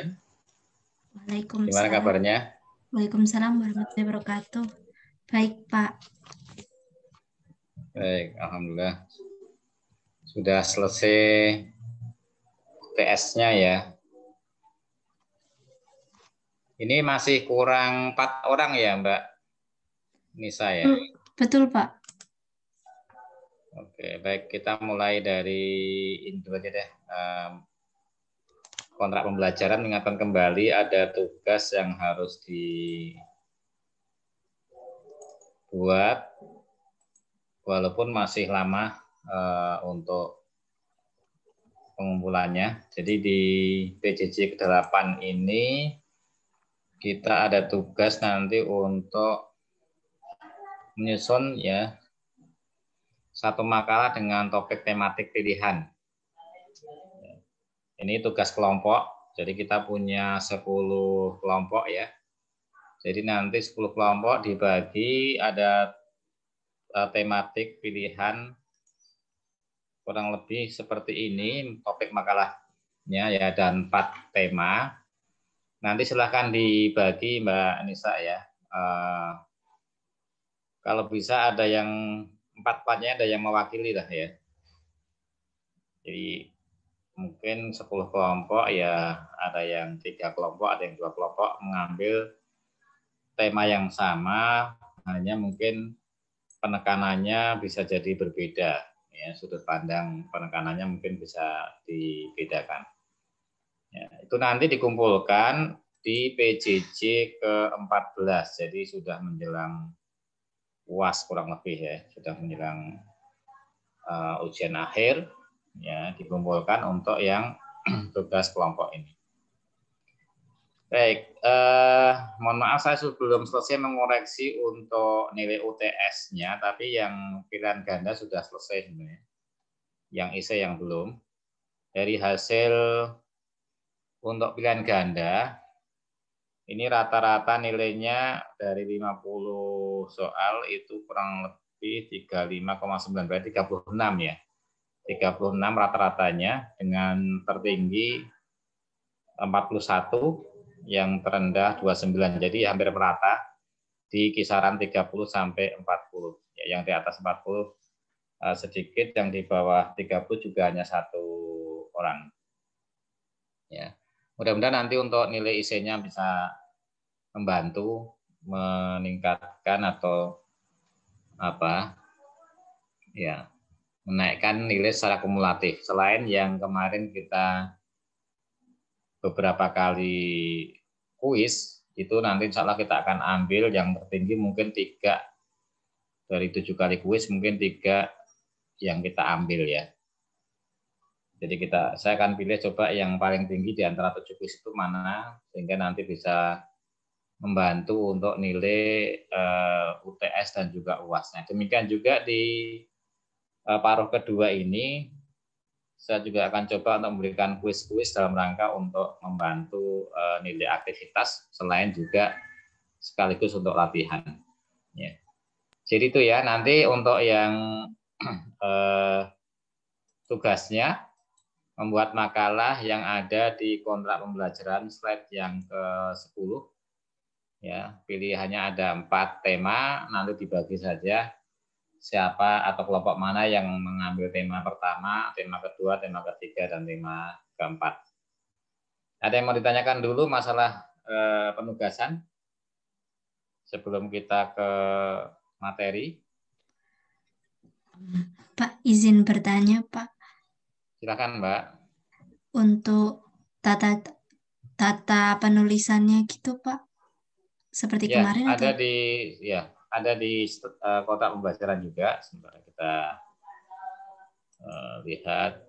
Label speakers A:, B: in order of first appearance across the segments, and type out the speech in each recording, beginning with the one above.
A: Gimana
B: Waalaikumsalam.
A: kabarnya?
B: Waalaikumsalam warahmatullahi wabarakatuh. Baik, Pak.
A: Baik, alhamdulillah. Sudah selesai TS-nya ya. Ini masih kurang 4 orang ya, Mbak Nisa ya.
B: Betul, Pak.
A: Oke, baik, kita mulai dari ini dulu aja deh. Kontrak pembelajaran, mengingatkan kembali ada tugas yang harus dibuat walaupun masih lama untuk pengumpulannya. Jadi di PJJ ke-8 ini kita ada tugas nanti untuk menyusun ya satu makalah dengan topik tematik pilihan. Ini tugas kelompok, jadi kita punya 10 kelompok ya. Jadi nanti 10 kelompok dibagi ada tematik pilihan kurang lebih seperti ini topik makalahnya ya, dan 4 tema. Nanti silahkan dibagi Mbak Nisa ya. Kalau bisa ada yang 4-4-nya ada yang mewakili lah ya. Jadi mungkin 10 kelompok ya, ada yang 3 kelompok, ada yang 2 kelompok mengambil tema yang sama, hanya mungkin penekanannya bisa jadi berbeda ya, sudut pandang penekanannya mungkin bisa dibedakan ya. Itu nanti dikumpulkan di PJJ ke-14, jadi sudah menjelang UAS kurang lebih ya, sudah menjelang ujian akhir ya, dikumpulkan untuk yang tugas kelompok ini. Baik, mohon maaf saya belum selesai mengoreksi untuk nilai UTS-nya, tapi yang pilihan ganda sudah selesai sebenarnya. Yang IC yang belum. Dari hasil untuk pilihan ganda, ini rata-rata nilainya dari 50 soal itu kurang lebih 35,9, berarti 36 ya. 36 rata-ratanya, dengan tertinggi 41, yang terendah 29. Jadi hampir merata di kisaran 30 sampai 40. Ya, yang di atas 40 sedikit, yang di bawah 30 juga hanya 1 orang. Ya. Mudah-mudahan nanti untuk nilai IC-nya bisa membantu meningkatkan atau ya, menaikkan nilai secara kumulatif. Selain yang kemarin kita beberapa kali kuis, itu nanti insya Allah kita akan ambil yang tertinggi mungkin 3 dari 7 kali kuis, mungkin 3 yang kita ambil ya. Jadi saya akan pilih coba yang paling tinggi di antara 7 kuis itu mana, sehingga nanti bisa membantu untuk nilai UTS dan juga UAS-nya. Demikian juga di paruh kedua ini, saya juga akan coba untuk memberikan kuis-kuis dalam rangka untuk membantu nilai aktivitas, selain juga sekaligus untuk latihan. Ya. Jadi itu ya, nanti untuk yang tugasnya membuat makalah yang ada di kontrak pembelajaran slide yang ke-10. Ya, pilihannya ada 4 tema, nanti dibagi saja siapa atau kelompok mana yang mengambil tema pertama, tema kedua, tema ketiga, dan tema keempat. Ada yang mau ditanyakan dulu masalah penugasan sebelum kita ke materi?
B: Pak, izin bertanya, Pak.
A: Silakan, Mbak.
B: Untuk tata penulisannya gitu, Pak. Seperti
A: Ya,
B: kemarin atau?
A: ada di kotak pembelajaran juga. Sebentar kita lihat.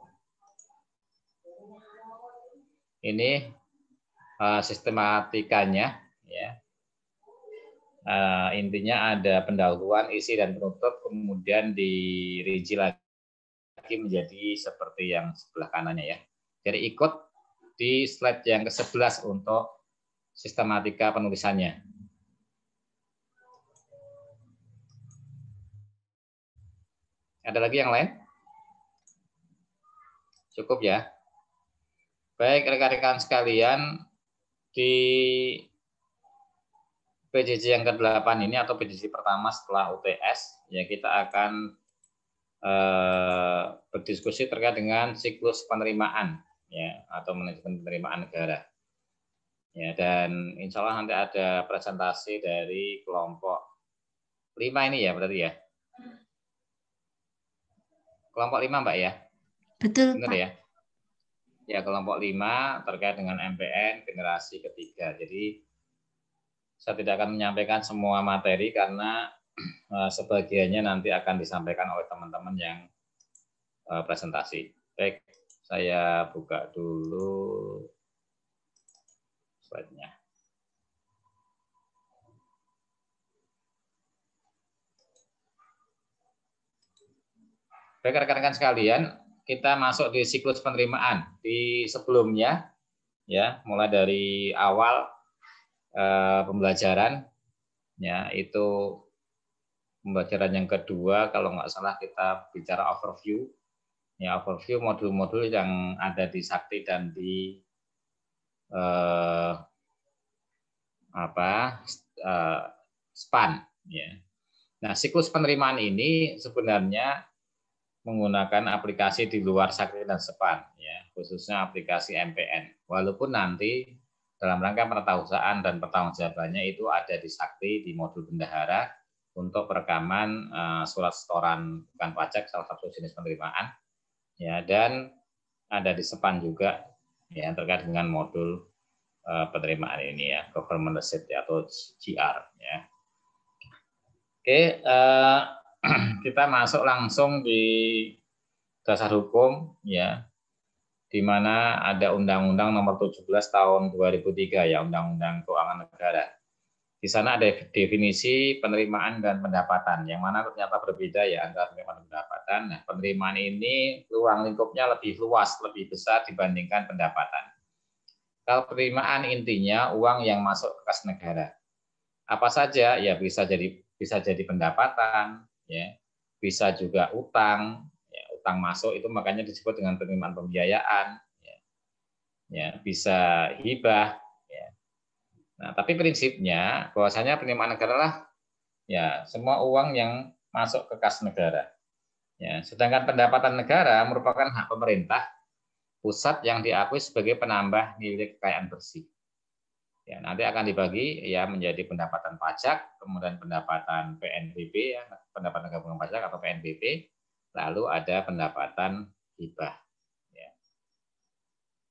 A: Ini sistematikanya ya. Intinya ada pendahuluan, isi, dan penutup, kemudian dirinci lagi menjadi seperti yang sebelah kanannya ya. Jadi ikut di slide yang ke-11 untuk sistematika penulisannya. Ada lagi yang lain? Cukup ya. Baik rekan-rekan sekalian, Di PJJ yang ke-8 ini atau PJJ pertama setelah UTS, ya kita akan berdiskusi terkait dengan siklus penerimaan, ya, atau manajemen penerimaan negara. Ya, dan insya Allah nanti ada presentasi dari kelompok 5 ini ya berarti ya. Kelompok 5 Mbak ya?
B: Betul,
A: Benar
B: Pak.
A: ya? Ya, kelompok 5 terkait dengan MPN generasi ketiga. Jadi saya tidak akan menyampaikan semua materi karena sebagiannya nanti akan disampaikan oleh teman-teman yang presentasi. Baik, saya buka dulu slide-nya. Baik, rekan-rekan sekalian, kita masuk di siklus penerimaan. Di sebelumnya, ya, mulai dari awal pembelajaran, ya, itu pembelajaran yang kedua, kalau nggak salah kita bicara overview, ya, overview modul-modul yang ada di Sakti dan di SPAN, ya. Nah, siklus penerimaan ini sebenarnya menggunakan aplikasi di luar Sakti dan SPAN, ya, khususnya aplikasi MPN. Walaupun nanti dalam rangka peretausahaan dan pertanggungjawabannya itu ada di Sakti di modul bendahara untuk perekaman surat setoran bukan pajak salah satu jenis penerimaan, ya, dan ada di SPAN juga, ya, terkait dengan modul penerimaan ini ya, government receipt atau GR, ya. Oke, kita masuk langsung di dasar hukum, ya, di mana ada Undang-Undang Nomor 17 Tahun 2003 ya, Undang-Undang Keuangan Negara. Di sana ada definisi penerimaan dan pendapatan, yang mana ternyata berbeda ya antara penerimaan dan pendapatan. Nah, penerimaan ini ruang lingkupnya lebih luas, lebih besar dibandingkan pendapatan. Kalau penerimaan intinya uang yang masuk ke kas negara. Apa saja? Ya bisa jadi pendapatan, ya, bisa juga utang, ya, utang masuk itu makanya disebut dengan penerimaan pembiayaan, ya, bisa hibah, ya. Nah, tapi prinsipnya bahwasanya penerimaan negara lah, ya, semua uang yang masuk ke kas negara. Ya, sedangkan pendapatan negara merupakan hak pemerintah pusat yang diakui sebagai penambah nilai kekayaan bersih. Ya, nanti akan dibagi ya menjadi pendapatan pajak, kemudian pendapatan PNBP, ya, pendapatan gabungan pajak atau PNBP, lalu ada pendapatan hibah. Ya.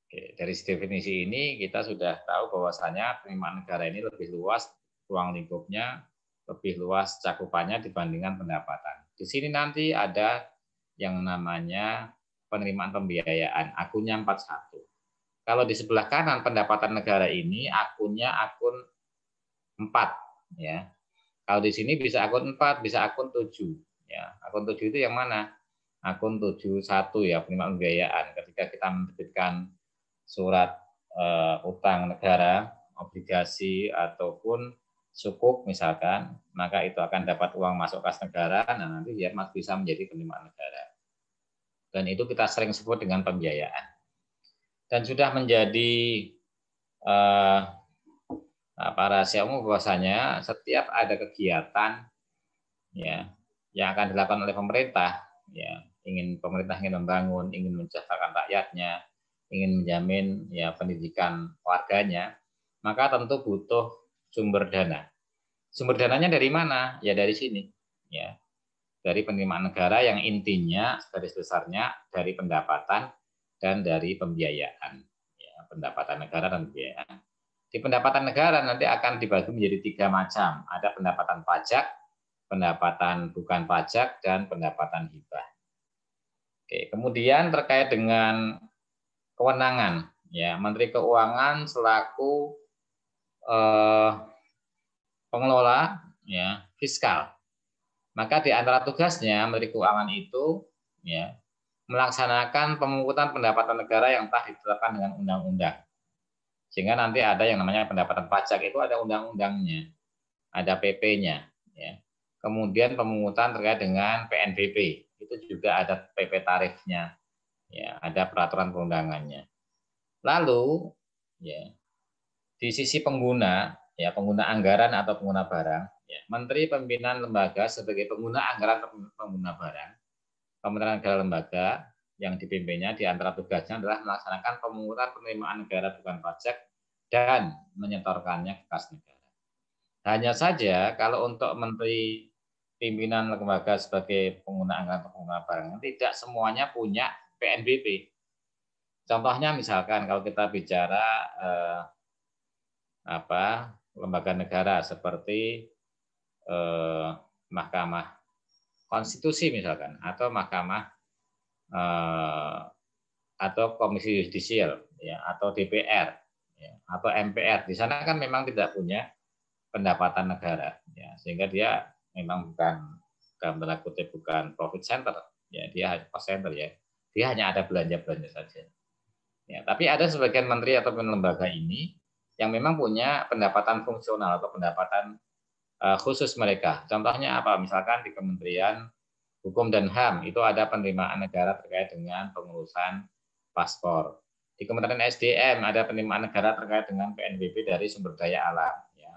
A: Oke, dari definisi ini kita sudah tahu bahwasanya penerimaan negara ini lebih luas ruang lingkupnya, lebih luas cakupannya dibandingkan pendapatan. Di sini nanti ada yang namanya penerimaan pembiayaan, akunnya 41. Kalau di sebelah kanan pendapatan negara ini akunnya akun 4, ya. Kalau di sini bisa akun 4, bisa akun 7, ya. Akun 7 itu yang mana? Akun 71 ya, penerimaan pembiayaan. Ketika kita menerbitkan surat utang negara, obligasi ataupun sukuk misalkan, maka itu akan dapat uang masuk kas negara, nah nanti dia bisa menjadi penerimaan negara. Dan itu kita sering sebut dengan pembiayaan. Dan sudah menjadi rahasia umum bahwasanya setiap ada kegiatan, ya, yang akan dilakukan oleh pemerintah, ya, pemerintah ingin membangun, ingin mensejahterakan rakyatnya, ingin menjamin ya pendidikan warganya, maka tentu butuh sumber dana. Sumber dananya dari mana? Ya dari sini, ya, dari penerimaan negara yang intinya garis besarnya dari pendapatan dan dari pembiayaan, ya, pendapatan negara dan pembiayaan. Di pendapatan negara nanti akan dibagi menjadi 3 macam. Ada pendapatan pajak, pendapatan bukan pajak, dan pendapatan hibah. Oke, kemudian terkait dengan kewenangan, ya, Menteri Keuangan selaku pengelola, ya, fiskal. Maka di antara tugasnya Menteri Keuangan itu, ya, melaksanakan pemungutan pendapatan negara yang telah ditetapkan dengan undang-undang. Sehingga nanti ada yang namanya pendapatan pajak, itu ada undang-undangnya, ada PP-nya, ya. Kemudian pemungutan terkait dengan PNBP, itu juga ada PP tarifnya, ya, ada peraturan perundangannya. Lalu, ya, di sisi pengguna, ya pengguna anggaran atau pengguna barang, ya, Menteri Pimpinan Lembaga sebagai pengguna anggaran atau pengguna barang, Kementerian Negara Lembaga yang dipimpinnya di antara tugasnya adalah melaksanakan pemungutan penerimaan negara bukan pajak dan menyetorkannya ke kas negara. Hanya saja kalau untuk Menteri Pimpinan Lembaga sebagai pengguna anggaran atau pengguna barang, tidak semuanya punya PNBP. Contohnya misalkan kalau kita bicara lembaga negara seperti Mahkamah Konstitusi misalkan, atau Mahkamah atau Komisi Yudisial, ya, atau DPR, ya, atau MPR. Di sana kan memang tidak punya pendapatan negara, ya, sehingga dia memang bukan, dalam tanda kutip, bukan profit center, ya, dia hanya cost center, ya, dia hanya ada belanja saja. Ya, tapi ada sebagian menteri atau lembaga ini yang memang punya pendapatan fungsional atau pendapatan khusus mereka. Contohnya apa? Misalkan di Kementerian Hukum dan HAM itu ada penerimaan negara terkait dengan pengurusan paspor. Di Kementerian SDM ada penerimaan negara terkait dengan PNBP dari sumber daya alam, ya,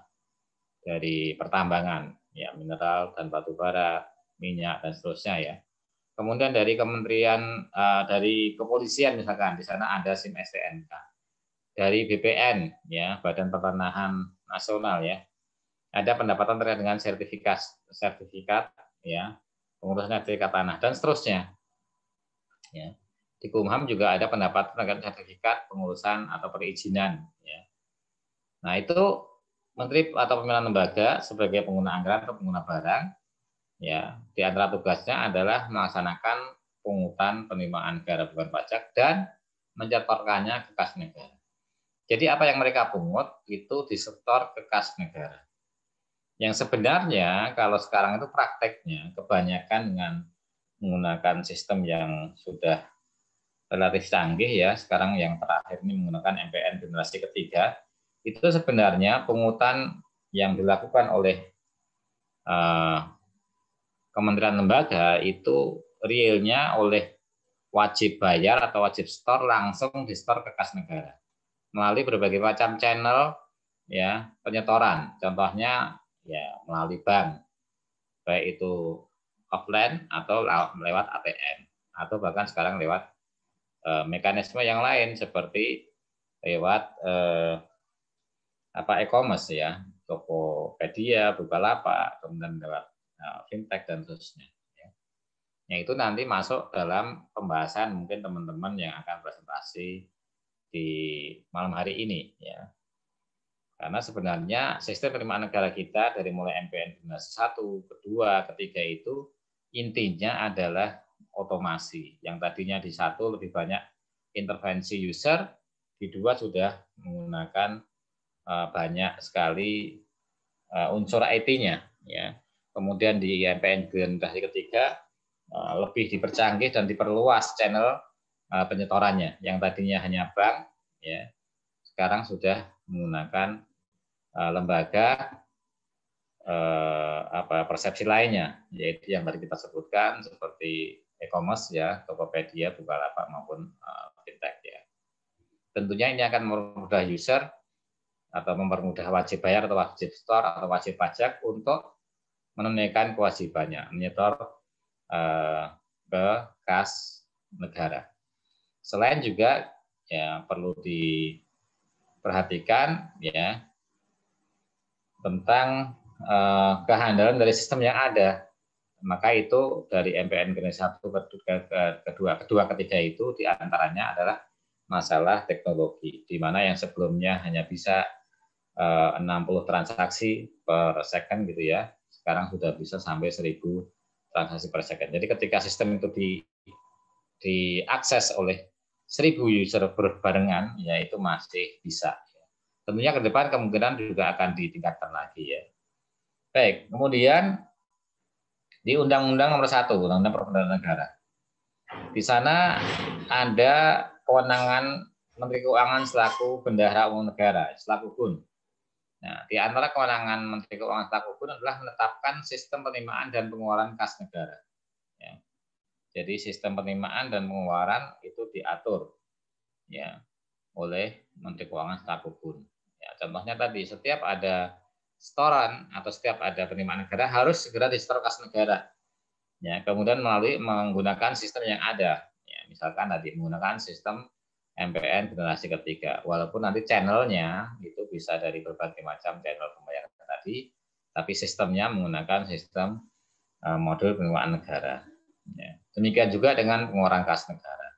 A: dari pertambangan, ya, mineral dan batu bara, minyak dan seterusnya, ya. Kemudian dari Kementerian dari Kepolisian misalkan di sana ada SIM STNK. Dari BPN, ya, Badan Pertanahan Nasional, ya, ada pendapatan terkait dengan sertifikat, ya, pengurusan sertifikat tanah dan seterusnya. Ya. Di Kumham juga ada pendapatan terkait sertifikat pengurusan atau perizinan. Ya. Nah itu Menteri atau pimpinan lembaga sebagai pengguna anggaran atau pengguna barang, ya, di antara tugasnya adalah melaksanakan pungutan penerimaan negara bukan pajak dan menyetorkannya ke kas negara. Jadi apa yang mereka pungut itu disetor ke kas negara. Yang sebenarnya kalau sekarang itu prakteknya kebanyakan dengan menggunakan sistem yang sudah relatif canggih, ya, sekarang yang terakhir ini menggunakan MPN generasi ketiga, itu sebenarnya pungutan yang dilakukan oleh kementerian lembaga itu realnya oleh wajib bayar atau wajib store langsung di store ke kas negara melalui berbagai macam channel, ya, penyetoran. Contohnya, ya, melalui bank, baik itu offline atau lewat ATM atau bahkan sekarang lewat mekanisme yang lain seperti lewat e-commerce, ya, Tokopedia, Bukalapak, kemudian lewat fintech dan seterusnya. Yang itu nanti masuk dalam pembahasan mungkin teman-teman yang akan presentasi di malam hari ini, ya. Karena sebenarnya sistem penerimaan negara kita dari mulai MPN generasi 1, kedua, ketiga itu intinya adalah otomasi. Yang tadinya di 1 lebih banyak intervensi user, di 2 sudah menggunakan banyak sekali unsur IT-nya, ya. Kemudian di MPN generasi ketiga lebih dipercanggih dan diperluas channel penyetorannya. Yang tadinya hanya bank, ya, sekarang sudah menggunakan lembaga persepsi lainnya, yaitu yang tadi kita sebutkan seperti e-commerce, ya, Tokopedia, Bukalapak maupun fintech, ya. Tentunya ini akan mempermudah user atau mempermudah wajib bayar atau wajib store atau wajib pajak untuk menunaikan kewajibannya menyetor ke kas negara. Selain juga, ya, perlu diperhatikan, ya, tentang kehandalan dari sistem yang ada. Maka itu dari MPN generasi 1 kedua, ketiga itu diantaranya adalah masalah teknologi, di mana yang sebelumnya hanya bisa 60 transaksi per second gitu, ya, sekarang sudah bisa sampai 1000 transaksi per second. Jadi ketika sistem itu diakses oleh 1000 user berbarengan, ya, itu masih bisa. Tentunya ke depan kemungkinan juga akan ditingkatkan lagi, ya. Baik, kemudian di Undang-Undang Nomor 1, Undang-Undang Perdagangan Negara. Di sana ada kewenangan Menteri Keuangan selaku bendahara umum negara, selaku BUN. Nah, di antara kewenangan Menteri Keuangan selaku BUN adalah menetapkan sistem penerimaan dan pengeluaran kas negara. Ya. Jadi sistem penerimaan dan pengeluaran itu diatur, ya, oleh Menteri Keuangan selaku BUN. Ya, contohnya tadi setiap ada setoran atau setiap ada penerimaan negara harus segera disetor kas negara. Ya, kemudian melalui menggunakan sistem yang ada. Ya, misalkan tadi menggunakan sistem MPN generasi ketiga. Walaupun nanti channelnya itu bisa dari berbagai macam channel pembayaran tadi, tapi sistemnya menggunakan sistem modul penerimaan negara. Ya. Demikian juga dengan pengeluaran kas negara.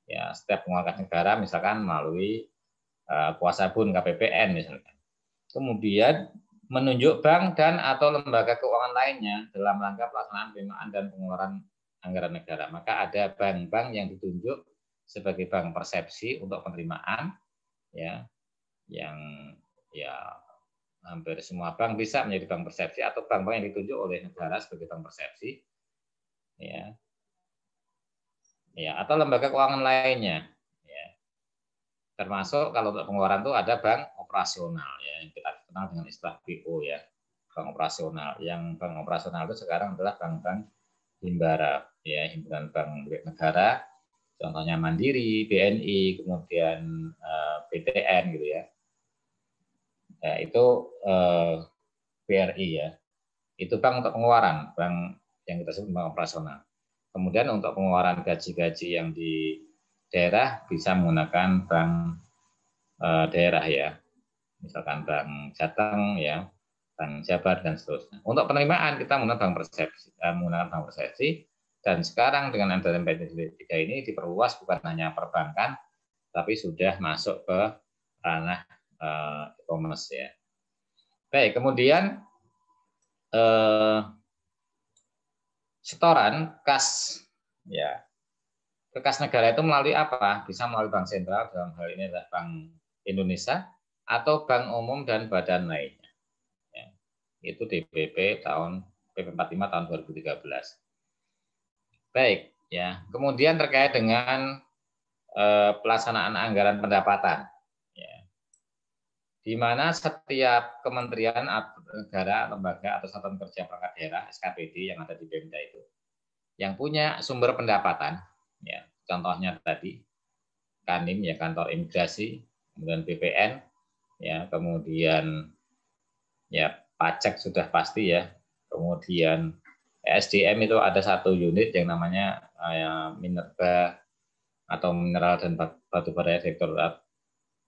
A: Ya, setiap pengeluaran kas negara misalkan melalui kuasa bun KPPN misalkan. Kemudian menunjuk bank dan atau lembaga keuangan lainnya dalam rangka pelaksanaan penerimaan dan pengeluaran anggaran negara. Maka ada bank-bank yang ditunjuk sebagai bank persepsi untuk penerimaan, ya, yang ya hampir semua bank bisa menjadi bank persepsi atau bank-bank yang ditunjuk oleh negara sebagai bank persepsi, ya, ya, atau lembaga keuangan lainnya. Termasuk kalau untuk pengeluaran itu ada bank operasional ya, yang kita kenal dengan istilah BO ya, bank operasional. Yang bank operasional itu sekarang adalah bank-bank himbara ya, himpunan bank milik negara, contohnya Mandiri, BNI, kemudian BTN gitu ya. Ya itu BRI ya. Itu bank untuk pengeluaran, bank yang kita sebut bank operasional. Kemudian untuk pengeluaran gaji-gaji yang di daerah bisa menggunakan bank daerah ya, misalkan bank Jateng ya, bank Jabar dan seterusnya. Untuk penerimaan kita menggunakan bank persepsi, dan sekarang dengan adanya MPN 3 ini diperluas bukan hanya perbankan, tapi sudah masuk ke ranah e-commerce ya. Baik, kemudian setoran kas ya, ke kas negara itu melalui apa? Bisa melalui bank sentral, dalam hal ini adalah Bank Indonesia, atau bank umum dan badan lainnya. Ya, itu DBP tahun PP 45 tahun 2013. Baik, ya. Kemudian terkait dengan pelaksanaan anggaran pendapatan, ya, di mana setiap kementerian atau negara, lembaga atau satuan kerja perangkat daerah (SKPD) yang ada di Pemda itu, yang punya sumber pendapatan, ya, contohnya tadi Kanim ya, kantor imigrasi, kemudian BPN, ya, kemudian ya pajak sudah pasti ya, kemudian SDM itu ada satu unit yang namanya Minerba atau mineral dan batu bara, Direktorat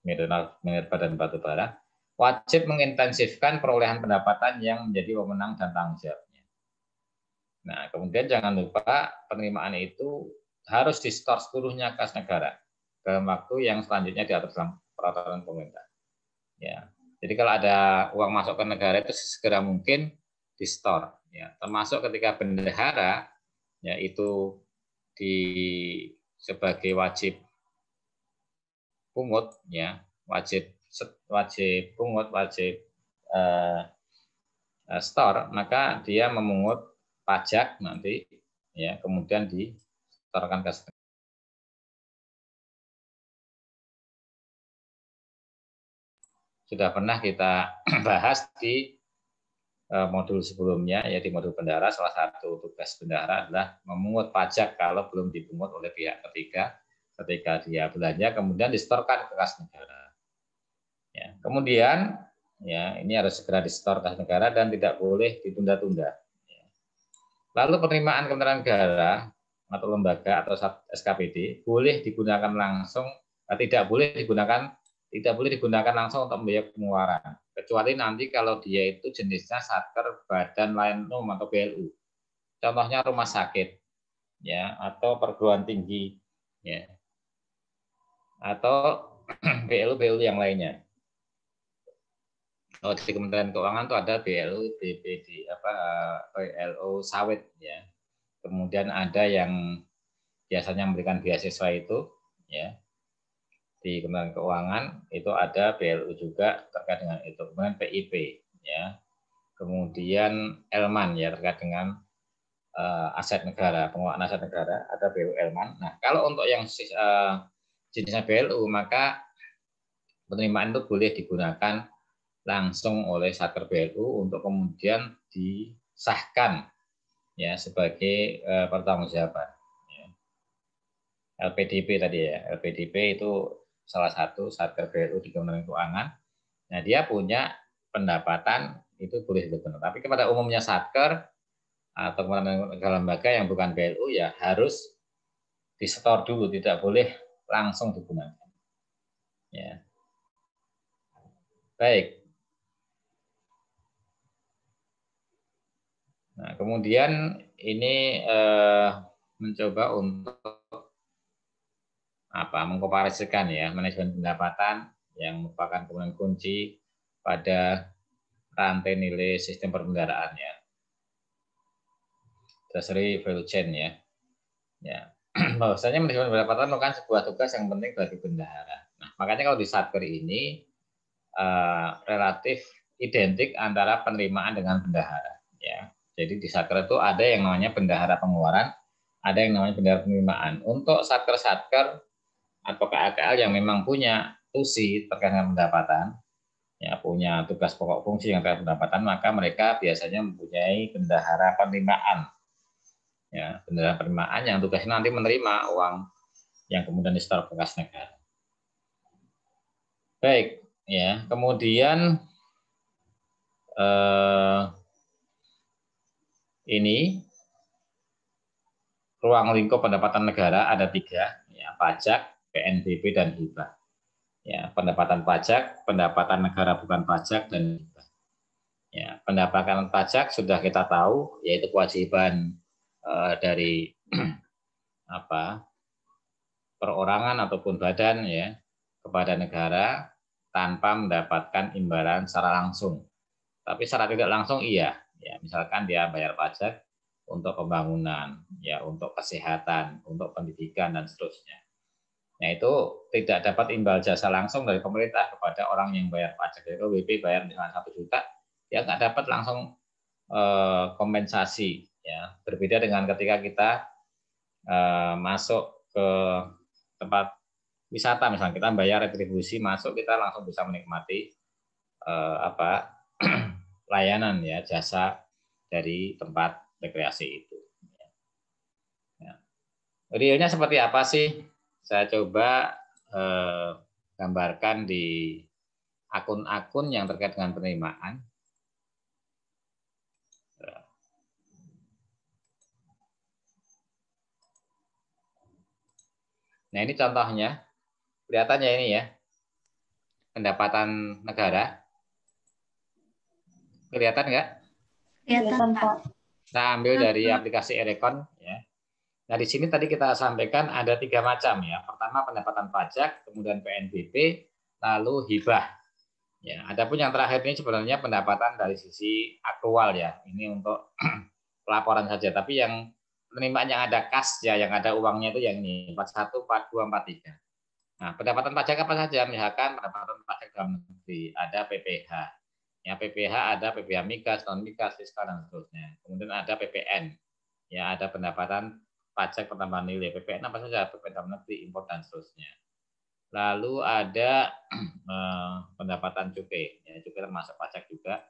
A: Minerba dan batu bara, wajib mengintensifkan perolehan pendapatan yang menjadi wewenang dan tanggung jawabnya. Nah, kemudian jangan lupa penerimaan itu harus disetor seluruhnya kas negara dalam waktu yang selanjutnya diatur dalam peraturan pemerintah. Ya, jadi kalau ada uang masuk ke negara itu segera mungkin disetor. Ya, termasuk ketika bendahara, ya itu sebagai wajib pungut, ya wajib pungut, wajib store, maka dia memungut pajak nanti, ya kemudian disetorkan ke sudah pernah kita bahas di modul sebelumnya, ya di modul bendahara. Salah satu tugas bendahara adalah memungut pajak kalau belum dipungut oleh pihak ketiga ketika dia belanja, kemudian disetorkan ke kas negara. Ya, kemudian ya ini harus segera disetor kas negara dan tidak boleh ditunda-tunda. Ya. Lalu penerimaan kementerian negara atau lembaga atau SKPD boleh digunakan langsung, tidak boleh digunakan langsung untuk membiayai pengeluaran, kecuali nanti kalau dia itu jenisnya satker badan lain umum atau BLU. Contohnya rumah sakit, ya, atau perguruan tinggi, ya, atau BLU yang lainnya. Oh, di Kementerian Keuangan itu ada BLU, BPD, BLU sawit, ya. Kemudian ada yang biasanya memberikan beasiswa itu, ya. Di Kementerian Keuangan itu ada BLU juga terkait dengan itu. Kemudian PIP, ya. Kemudian Elman, ya, terkait dengan aset negara, pengelolaan aset negara, ada BLU Elman. Nah, kalau untuk yang jenisnya BLU, maka penerimaan itu boleh digunakan langsung oleh Satker BLU untuk kemudian disahkan ya sebagai pertanggungjawaban. Ya. LPDP tadi ya, LPDP itu salah satu Satker BLU di Kementerian Keuangan Nah, dia punya pendapatan itu boleh betul. Tapi kepada umumnya Satker atau lembaga yang bukan BLU ya harus disetor dulu, tidak boleh langsung digunakan. Ya. Baik. Nah, kemudian ini mencoba untuk mengkomparasikan ya manajemen pendapatan yang merupakan komponen kunci pada rantai nilai sistem pemeliharaan ya. Treasury value chain ya. Ya. Bahwasanya manajemen pendapatan merupakan sebuah tugas yang penting bagi bendahara. Nah, makanya kalau di Satker ini relatif identik antara penerimaan dengan bendahara ya. Jadi di Satker itu ada yang namanya bendahara pengeluaran, ada yang namanya bendahara penerimaan. Untuk Satker-Satker atau KAKL yang memang punya tusi terkait dengan pendapatan, ya punya tugas pokok fungsi yang terkait pendapatan, maka mereka biasanya mempunyai bendahara penerimaan. Ya, bendahara penerimaan yang tugasnya nanti menerima uang yang kemudian disetor ke kas negara. Baik, ya. Kemudian ini ruang lingkup pendapatan negara ada 3, ya, pajak, PNBP dan hibah. Ya, pendapatan pajak, pendapatan negara bukan pajak dan hibah. Ya, pendapatan pajak sudah kita tahu, yaitu kewajiban dari perorangan ataupun badan ya kepada negara tanpa mendapatkan imbalan secara langsung. Tapi secara tidak langsung iya, ya misalkan dia bayar pajak untuk pembangunan, ya untuk kesehatan, untuk pendidikan dan seterusnya. Nah itu tidak dapat imbal jasa langsung dari pemerintah kepada orang yang bayar pajak. Jadi kalau WP bayar misalnya 1 juta, dia nggak dapat langsung kompensasi. Ya berbeda dengan ketika kita masuk ke tempat wisata, misalnya kita bayar retribusi masuk, kita langsung bisa menikmati layanan ya jasa dari tempat rekreasi itu. Ya. Realnya seperti apa sih? Saya coba gambarkan di akun-akun yang terkait dengan penerimaan. Nah ini contohnya, kelihatannya ini ya, pendapatan negara. Kelihatan nggak?
B: Kelihatan, Pak.
A: Saya ambil dari aplikasi Erecon ya. Nah di sini tadi kita sampaikan ada 3 macam ya. Pertama pendapatan pajak, kemudian PNBP, lalu hibah. Ya, adapun yang terakhir ini sebenarnya pendapatan dari sisi aktual ya. Ini untuk laporan saja. Tapi yang penerimaan yang ada kas ya, yang ada uangnya itu yang ini 41, 42, 43. Nah, pendapatan pajak apa saja? Misalkan pendapatan pajak dalam negeri, ada PPH. Ya, PPH ada PPH migas, non migas, fiskal dan seterusnya. Kemudian ada PPN. Ya, ada pendapatan pajak pertambahan nilai. PPN apa saja? PPN dalam negeri, impor dan seterusnya. Lalu ada pendapatan cukai. Ya, cukai termasuk pajak juga.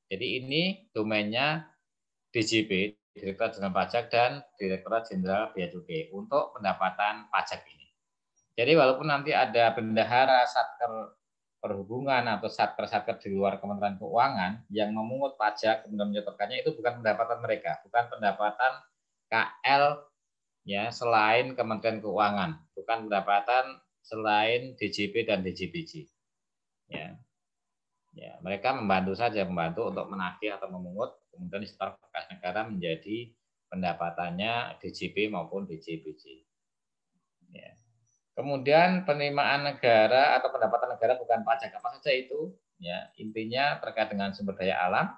A: Jadi ini domainnya DJP, Direktorat Jenderal Pajak dan Direktorat Jenderal Bea Cukai untuk pendapatan pajak ini. Jadi walaupun nanti ada bendahara Satker Perhubungan atau Satker-Satker di luar Kementerian Keuangan yang memungut pajak kemudian menyetorkannya, itu bukan pendapatan mereka, bukan pendapatan KL ya selain Kementerian Keuangan, bukan pendapatan selain DJP dan DJBJ. Ya. Ya, mereka membantu saja, membantu untuk menagih atau memungut, kemudian disetor ke kas negara menjadi pendapatannya DJP maupun DJBJ. Ya. Kemudian penerimaan negara atau pendapatan negara bukan pajak, apa saja itu? Ya, intinya terkait dengan sumber daya alam,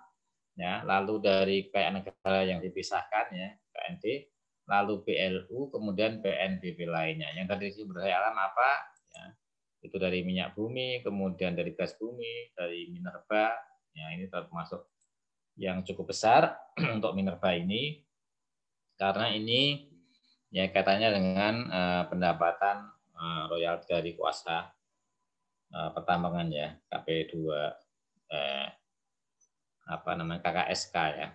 A: ya, lalu dari kekayaan negara yang dipisahkan, ya, KND, lalu BLU, kemudian PNBP lainnya. Yang tadi sumber daya alam apa? Ya, itu dari minyak bumi, kemudian dari gas bumi, dari minerba. Ya, ini termasuk yang cukup besar untuk minerba ini, karena ini ya katanya dengan pendapatan royalti dari kuasa pertambangan ya, KP2 KKSK ya.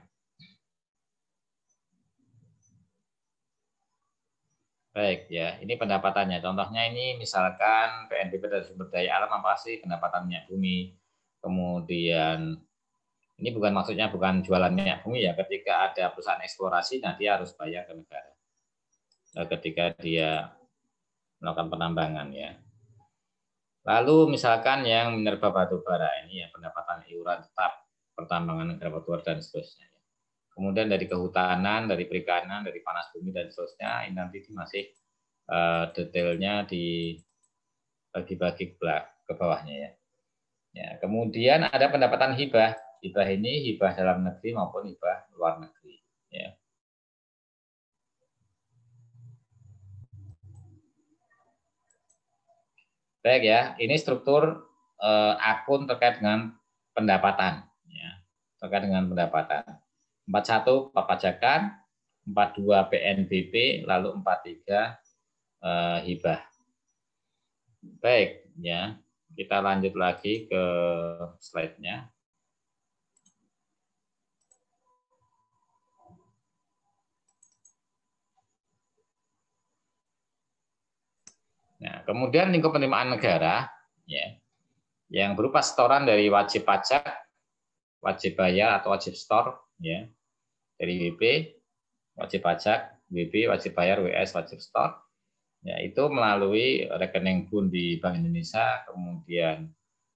A: Baik ya, ini pendapatannya. Contohnya ini misalkan PNBP dari sumber daya alam apa sih? Pendapatan minyak bumi. kemudian ini maksudnya bukan jualan minyak bumi ya, ketika ada perusahaan eksplorasi, nah dia harus bayar ke negara ketika dia melakukan penambangan ya. Lalu misalkan yang minerba batu bara ini ya pendapatan iuran tetap pertambangan negara batu bara dan seterusnya. Kemudian dari kehutanan, dari perikanan, dari panas bumi dan seterusnya, ini nanti masih detailnya dibagi-bagi ke bawahnya ya. Ya, kemudian ada pendapatan hibah. Hibah ini hibah dalam negeri maupun hibah luar negeri. Ya. Baik ya, ini struktur akun terkait dengan pendapatan. Ya, terkait dengan pendapatan. 41 papajakan, 42 PNBP, lalu 43 hibah. Baik, ya kita lanjut lagi ke slide-nya. Nah, kemudian lingkup penerimaan negara, ya, yang berupa setoran dari wajib pajak, wajib bayar atau wajib setor, ya, dari WP, wajib pajak, WP, wajib bayar, WS, wajib setor, ya, itu melalui rekening bun di Bank Indonesia, kemudian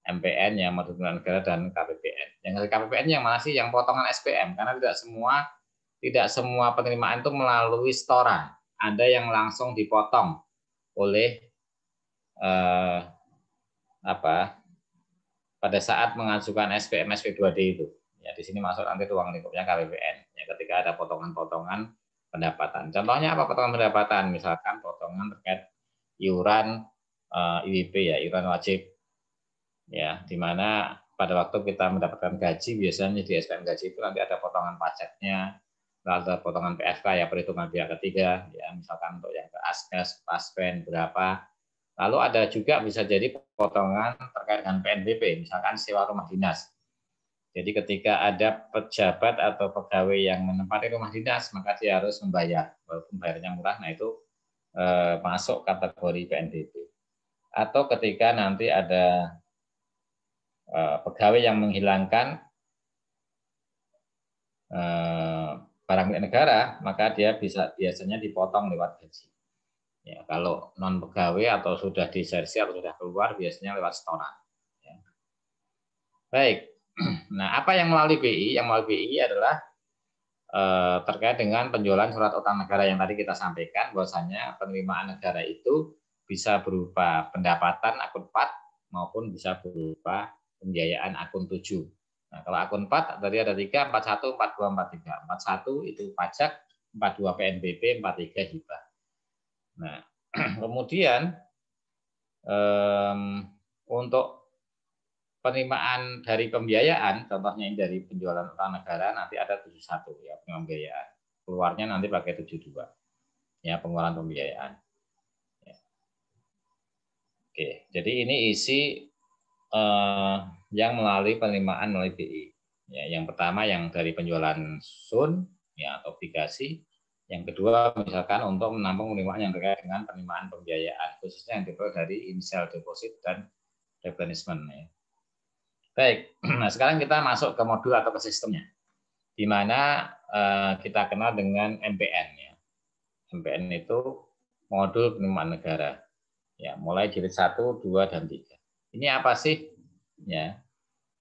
A: MPN yang modul penerimaan negara dan KPPN. Yang dari KPPN yang mana sih? Yang potongan SPM, karena tidak semua penerimaan itu melalui setoran. Ada yang langsung dipotong oleh pada saat mengajukan SPM SP2D itu. Ya, di sini masuk nanti ruang lingkupnya KPPN. Ya, ketika ada potongan-potongan pendapatan. Contohnya apa potongan pendapatan? Misalkan potongan terkait iuran IWP ya, iuran wajib. Ya, di mana pada waktu kita mendapatkan gaji biasanya di SPM gaji itu nanti ada potongan pajaknya, ada potongan PFK ya, perhitungan pihak ketiga, ya misalkan untuk yang ke Askes, Paspen berapa. Lalu ada juga bisa jadi potongan terkait dengan PNBP, misalkan sewa rumah dinas. Jadi ketika ada pejabat atau pegawai yang menempati rumah dinas, maka dia harus membayar, walaupun bayarnya murah, nah itu masuk kategori PNBP. Atau ketika nanti ada pegawai yang menghilangkan barang milik negara, maka dia biasanya dipotong lewat gaji. Ya, kalau non pegawai atau sudah disersi atau sudah keluar biasanya lewat setoran. Ya. Baik. Nah, apa yang melalui BI? Yang melalui BI adalah terkait dengan penjualan surat utang negara yang tadi kita sampaikan, bahwasanya penerimaan negara itu bisa berupa pendapatan akun 4 maupun bisa berupa pembiayaan akun 7. Nah, kalau akun 4 tadi ada 3, 41, 42, 43. 41 itu pajak, 42 PNBP, 43 hibah. Nah, kemudian untuk penerimaan dari pembiayaan, contohnya ini dari penjualan utang negara nanti ada 71 ya pembiayaan. Keluarnya nanti pakai 72 ya pengeluaran pembiayaan. Ya. Oke, jadi ini isi yang melalui penerimaan melalui BI. Ya, yang pertama yang dari penjualan sun ya atau obligasi. Yang kedua misalkan untuk menampung penerimaan yang terkait dengan penerimaan pembiayaan, khususnya yang diperoleh dari initial deposit dan replenishment. Ya. Baik, nah sekarang kita masuk ke modul atau ke sistemnya, di mana kita kenal dengan MPN. Ya. MPN itu modul penerimaan negara, ya mulai jilid 1, 2, dan 3. Ini apa sih? Ya,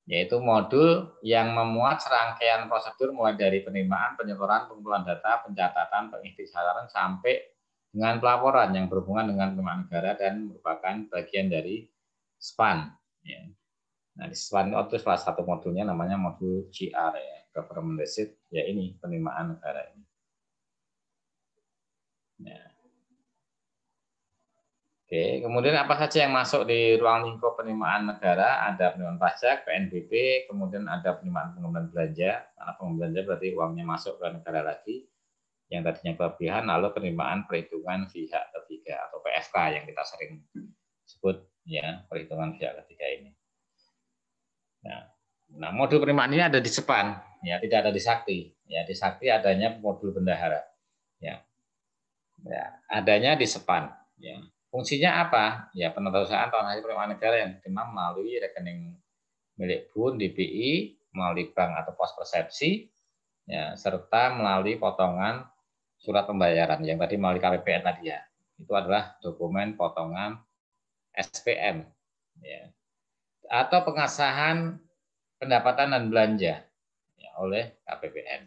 A: yaitu modul yang memuat serangkaian prosedur mulai dari penerimaan, penyeluruhan, pengumpulan data, pencatatan, pengikhtisaran sampai dengan pelaporan yang berhubungan dengan penerimaan negara dan merupakan bagian dari SPAN. Ya. Nah, di SPAN itu salah satu modulnya namanya modul GR ya, Government Receipt, ya ini penerimaan negara ini. Ya. Oke, kemudian apa saja yang masuk di ruang lingkup penerimaan negara? Ada penerimaan pajak, PNBP, kemudian ada penerimaan pengumpulan belanja. Karena pengumpulan belanja berarti uangnya masuk ke negara lagi, yang tadinya kelebihan, lalu penerimaan perhitungan pihak ketiga atau PFK yang kita sering sebut ya, perhitungan pihak ketiga ini. Nah, modul penerimaan ini ada di SPAN, ya tidak ada di Sakti. Ya, di Sakti adanya modul bendahara. Ya, adanya di SPAN. Ya. Fungsinya apa? Ya penata usahaan tahun hasil penerimaan negara yang diterima melalui rekening milik BUN, DBI, melalui bank atau pos persepsi, ya, serta melalui potongan surat pembayaran yang tadi melalui KPPN tadi ya. Itu adalah dokumen potongan SPM, ya, atau pengasahan pendapatan dan belanja ya, oleh KPPN.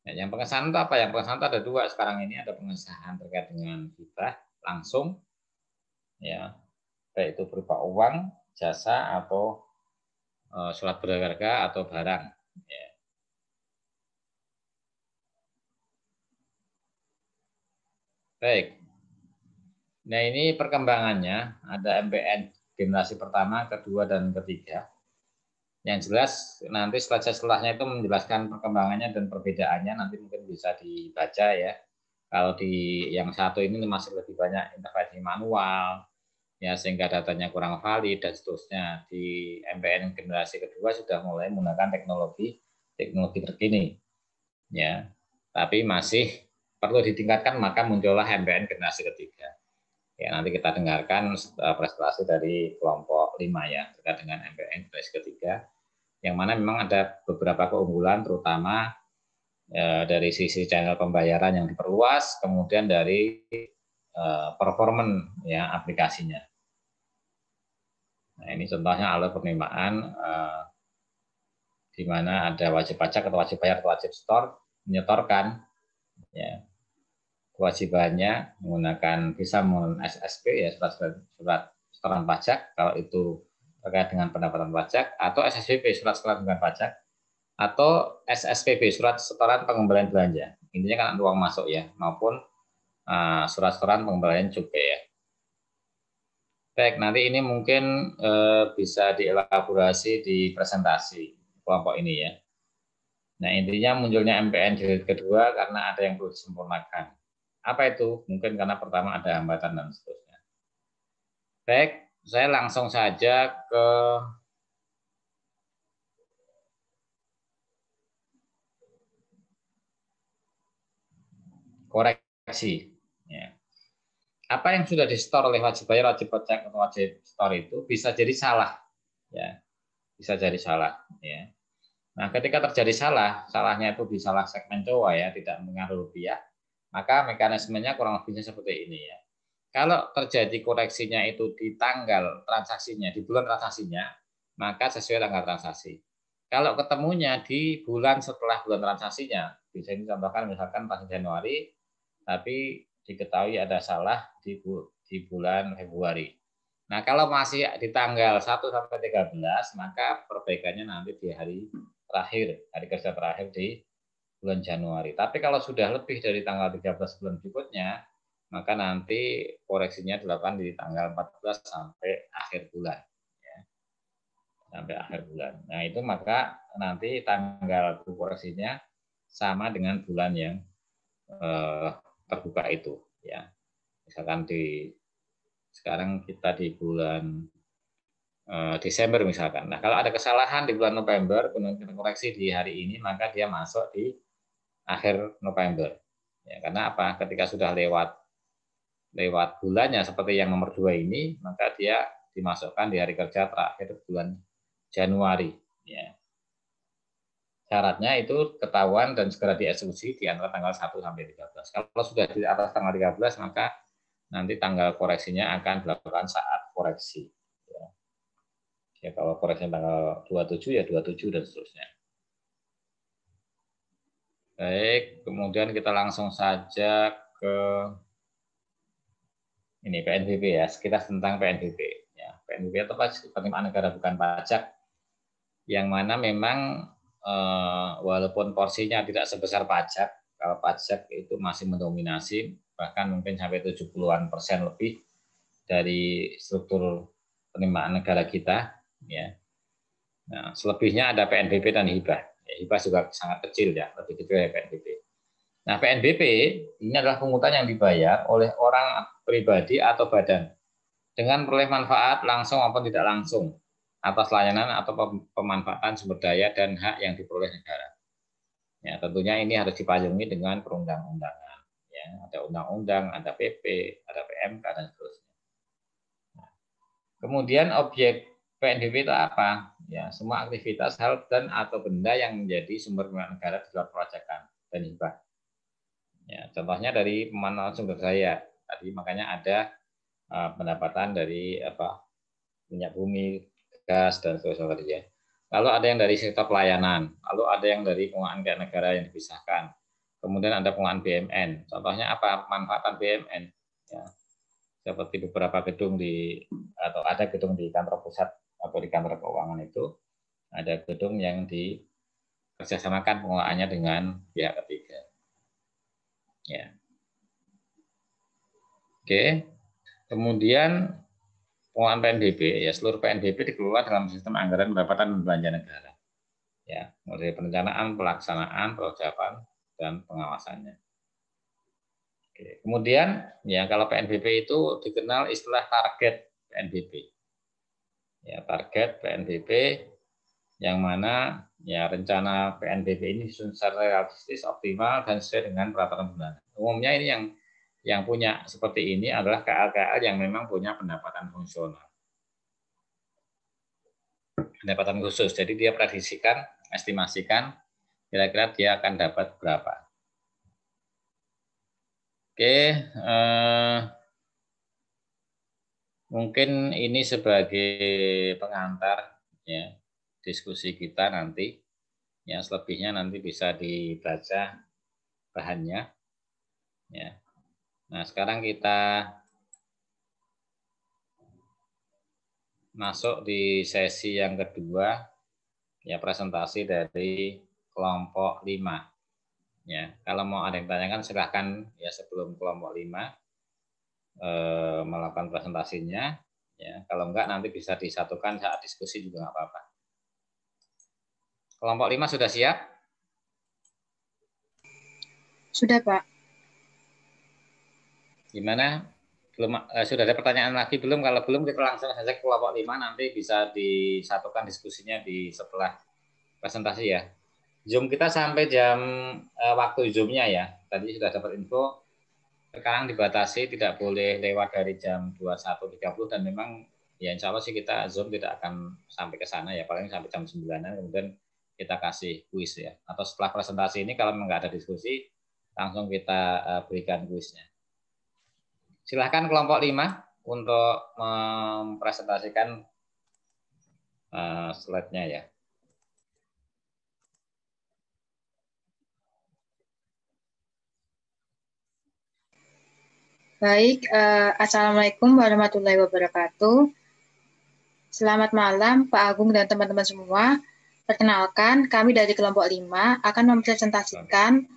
A: Nah, yang pengesahan itu apa? Yang pengesahan itu ada dua sekarang ini, ada pengesahan terkait dengan hibah langsung, ya, baik itu berupa uang, jasa atau surat berharga atau barang. Ya. Baik. Nah ini perkembangannya, ada MPN generasi pertama, kedua, dan ketiga. Yang jelas nanti setelahnya itu menjelaskan perkembangannya dan perbedaannya, nanti mungkin bisa dibaca ya. Kalau di yang satu ini masih lebih banyak intervensi manual, ya sehingga datanya kurang valid dan seterusnya. Di MPN generasi kedua sudah mulai menggunakan teknologi terkini, ya. Tapi masih perlu ditingkatkan, maka muncullah MPN generasi ketiga. Ya, nanti kita dengarkan presentasi dari kelompok 5 ya terkait dengan MPN generasi ketiga, yang mana memang ada beberapa keunggulan, terutama dari sisi channel pembayaran yang diperluas, kemudian dari performan ya aplikasinya. Nah, ini contohnya alur penerimaan di mana ada wajib pajak atau wajib bayar atau wajib store menyetorkan ya kewajibannya menggunakan bisa menggunakan SSP ya surat setoran pajak kalau itu terkait dengan pendapatan pajak, atau SSBP surat setoran bukan pajak, atau SSPB surat setoran pengembalian belanja, intinya kan uang masuk ya, maupun surat setoran pengembalian cukai ya. Baik, nanti ini mungkin bisa dielaborasi di presentasi kelompok ini ya. Nah intinya munculnya MPN jilid kedua karena ada yang perlu disempurnakan. Apa itu? Mungkin karena pertama ada hambatan dan seterusnya. Baik, saya langsung saja ke koreksi. Ya. Apa yang sudah di-store oleh wajib bayar, wajib pajak, atau wajib store itu bisa jadi salah. Ya, bisa jadi salah. Ya. Nah, ketika terjadi salah, salahnya itu di salah segmen COA ya, tidak mengaruh rupiah, maka mekanismenya kurang lebihnya seperti ini ya. Kalau terjadi koreksinya itu di tanggal transaksinya, di bulan transaksinya, maka sesuai tanggal transaksi. Kalau ketemunya di bulan setelah bulan transaksinya, bisa dicontohkan misalkan pas Januari, tapi diketahui ada salah di bulan Februari. Nah, kalau masih di tanggal 1 sampai 13, maka perbaikannya nanti di hari terakhir, hari kerja terakhir di bulan Januari. Tapi kalau sudah lebih dari tanggal 13 bulan berikutnya, maka nanti koreksinya dilakukan di tanggal 14 sampai akhir bulan. Ya. Sampai akhir bulan. Nah itu maka nanti tanggal koreksinya sama dengan bulan yang terbuka itu. Ya. Misalkan sekarang kita di bulan Desember misalkan. Nah kalau ada kesalahan di bulan November, kemudian koreksi di hari ini, maka dia masuk di akhir November. Ya, karena apa? Ketika sudah lewat bulannya seperti yang nomor 2 ini, maka dia dimasukkan di hari kerja terakhir bulan Januari. Ya. Syaratnya itu ketahuan dan segera dieksekusi di antara tanggal 1 sampai 13. Kalau sudah di atas tanggal 13, maka nanti tanggal koreksinya akan dilakukan saat koreksi. Ya, kalau koreksinya tanggal 27 ya 27 dan seterusnya. Baik, kemudian kita langsung saja ke ini PNBP ya, sekitar tentang PNBP. Ya, PNBP itu penerimaan negara bukan pajak, yang mana memang walaupun porsinya tidak sebesar pajak, kalau pajak itu masih mendominasi, bahkan mungkin sampai 70-an% lebih dari struktur penerimaan negara kita. Ya. Nah, selebihnya ada PNBP dan hibah. Ya, hibah juga sangat kecil ya, lebih kecil dari PNBP. Nah, PNBP ini adalah pungutan yang dibayar oleh orang pribadi atau badan dengan peroleh manfaat langsung maupun tidak langsung atas layanan atau pemanfaatan sumber daya dan hak yang diperoleh negara. Ya, tentunya ini harus dipayungi dengan perundang-undangan. Ya, ada undang-undang, ada PP, ada PMK dan seterusnya. Kemudian objek PNBP itu apa? Ya, semua aktivitas, hal, dan atau benda yang menjadi sumber penerimaan negara di luar perpajakan dan hibah. Ya, contohnya dari pemanfaatan sumber daya. Tadi makanya ada pendapatan dari minyak bumi, gas, dan sebagainya. Ya. Lalu ada yang dari sektor pelayanan, lalu ada yang dari pengelolaan keuangan negara yang dipisahkan. Kemudian ada pengelolaan BUMN. Contohnya apa? Manfaatan BUMN. Ya, seperti beberapa gedung atau ada gedung di kantor pusat atau di kantor keuangan itu ada gedung yang dikerjasamakan pengelolaannya dengan pihak ketiga. Ya. Oke. Kemudian pengelolaan PNBP, ya seluruh PNBP dikelola dalam sistem anggaran pendapatan dan belanja negara. Ya, mulai perencanaan, pelaksanaan, persiapan, dan pengawasannya. Oke. Kemudian, ya kalau PNBP itu dikenal istilah target PNBP. Ya, target PNBP yang mana ya rencana PNBP ini secara realistis, optimal, dan sesuai dengan peraturan bulanan. Umumnya ini yang punya seperti ini adalah KL-KL yang memang punya pendapatan fungsional. Pendapatan khusus, jadi dia prediksikan, estimasikan kira-kira dia akan dapat berapa. Oke, mungkin ini sebagai pengantar ya diskusi kita nanti. Ya, selebihnya nanti bisa dibaca bahannya. Ya. Nah, sekarang kita masuk di sesi yang kedua, ya presentasi dari kelompok 5. Ya, kalau mau ada yang tanyakan silahkan ya sebelum kelompok 5 melakukan presentasinya. Ya, kalau enggak nanti bisa disatukan saat diskusi juga nggak apa-apa. Kelompok 5 sudah siap?
B: Sudah, Pak.
A: Gimana? Belum sudah ada pertanyaan lagi belum? Kalau belum kita langsung saja ke kelompok 5, nanti bisa disatukan diskusinya di setelah presentasi ya. Zoom kita sampai jam waktu Zoom-nya ya. Tadi sudah dapat info. Sekarang dibatasi tidak boleh lewat dari jam 21.30 dan memang ya insya Allah sih kita Zoom tidak akan sampai ke sana ya, paling sampai jam 9-an kemudian kita kasih kuis ya. Atau setelah presentasi ini kalau memang nggak ada diskusi langsung kita berikan kuisnya. Silahkan kelompok 5 untuk mempresentasikan slide-nya ya.
B: Baik, Assalamualaikum warahmatullahi wabarakatuh. Selamat malam Pak Agung dan teman-teman semua. Perkenalkan, kami dari kelompok 5 akan mempresentasikan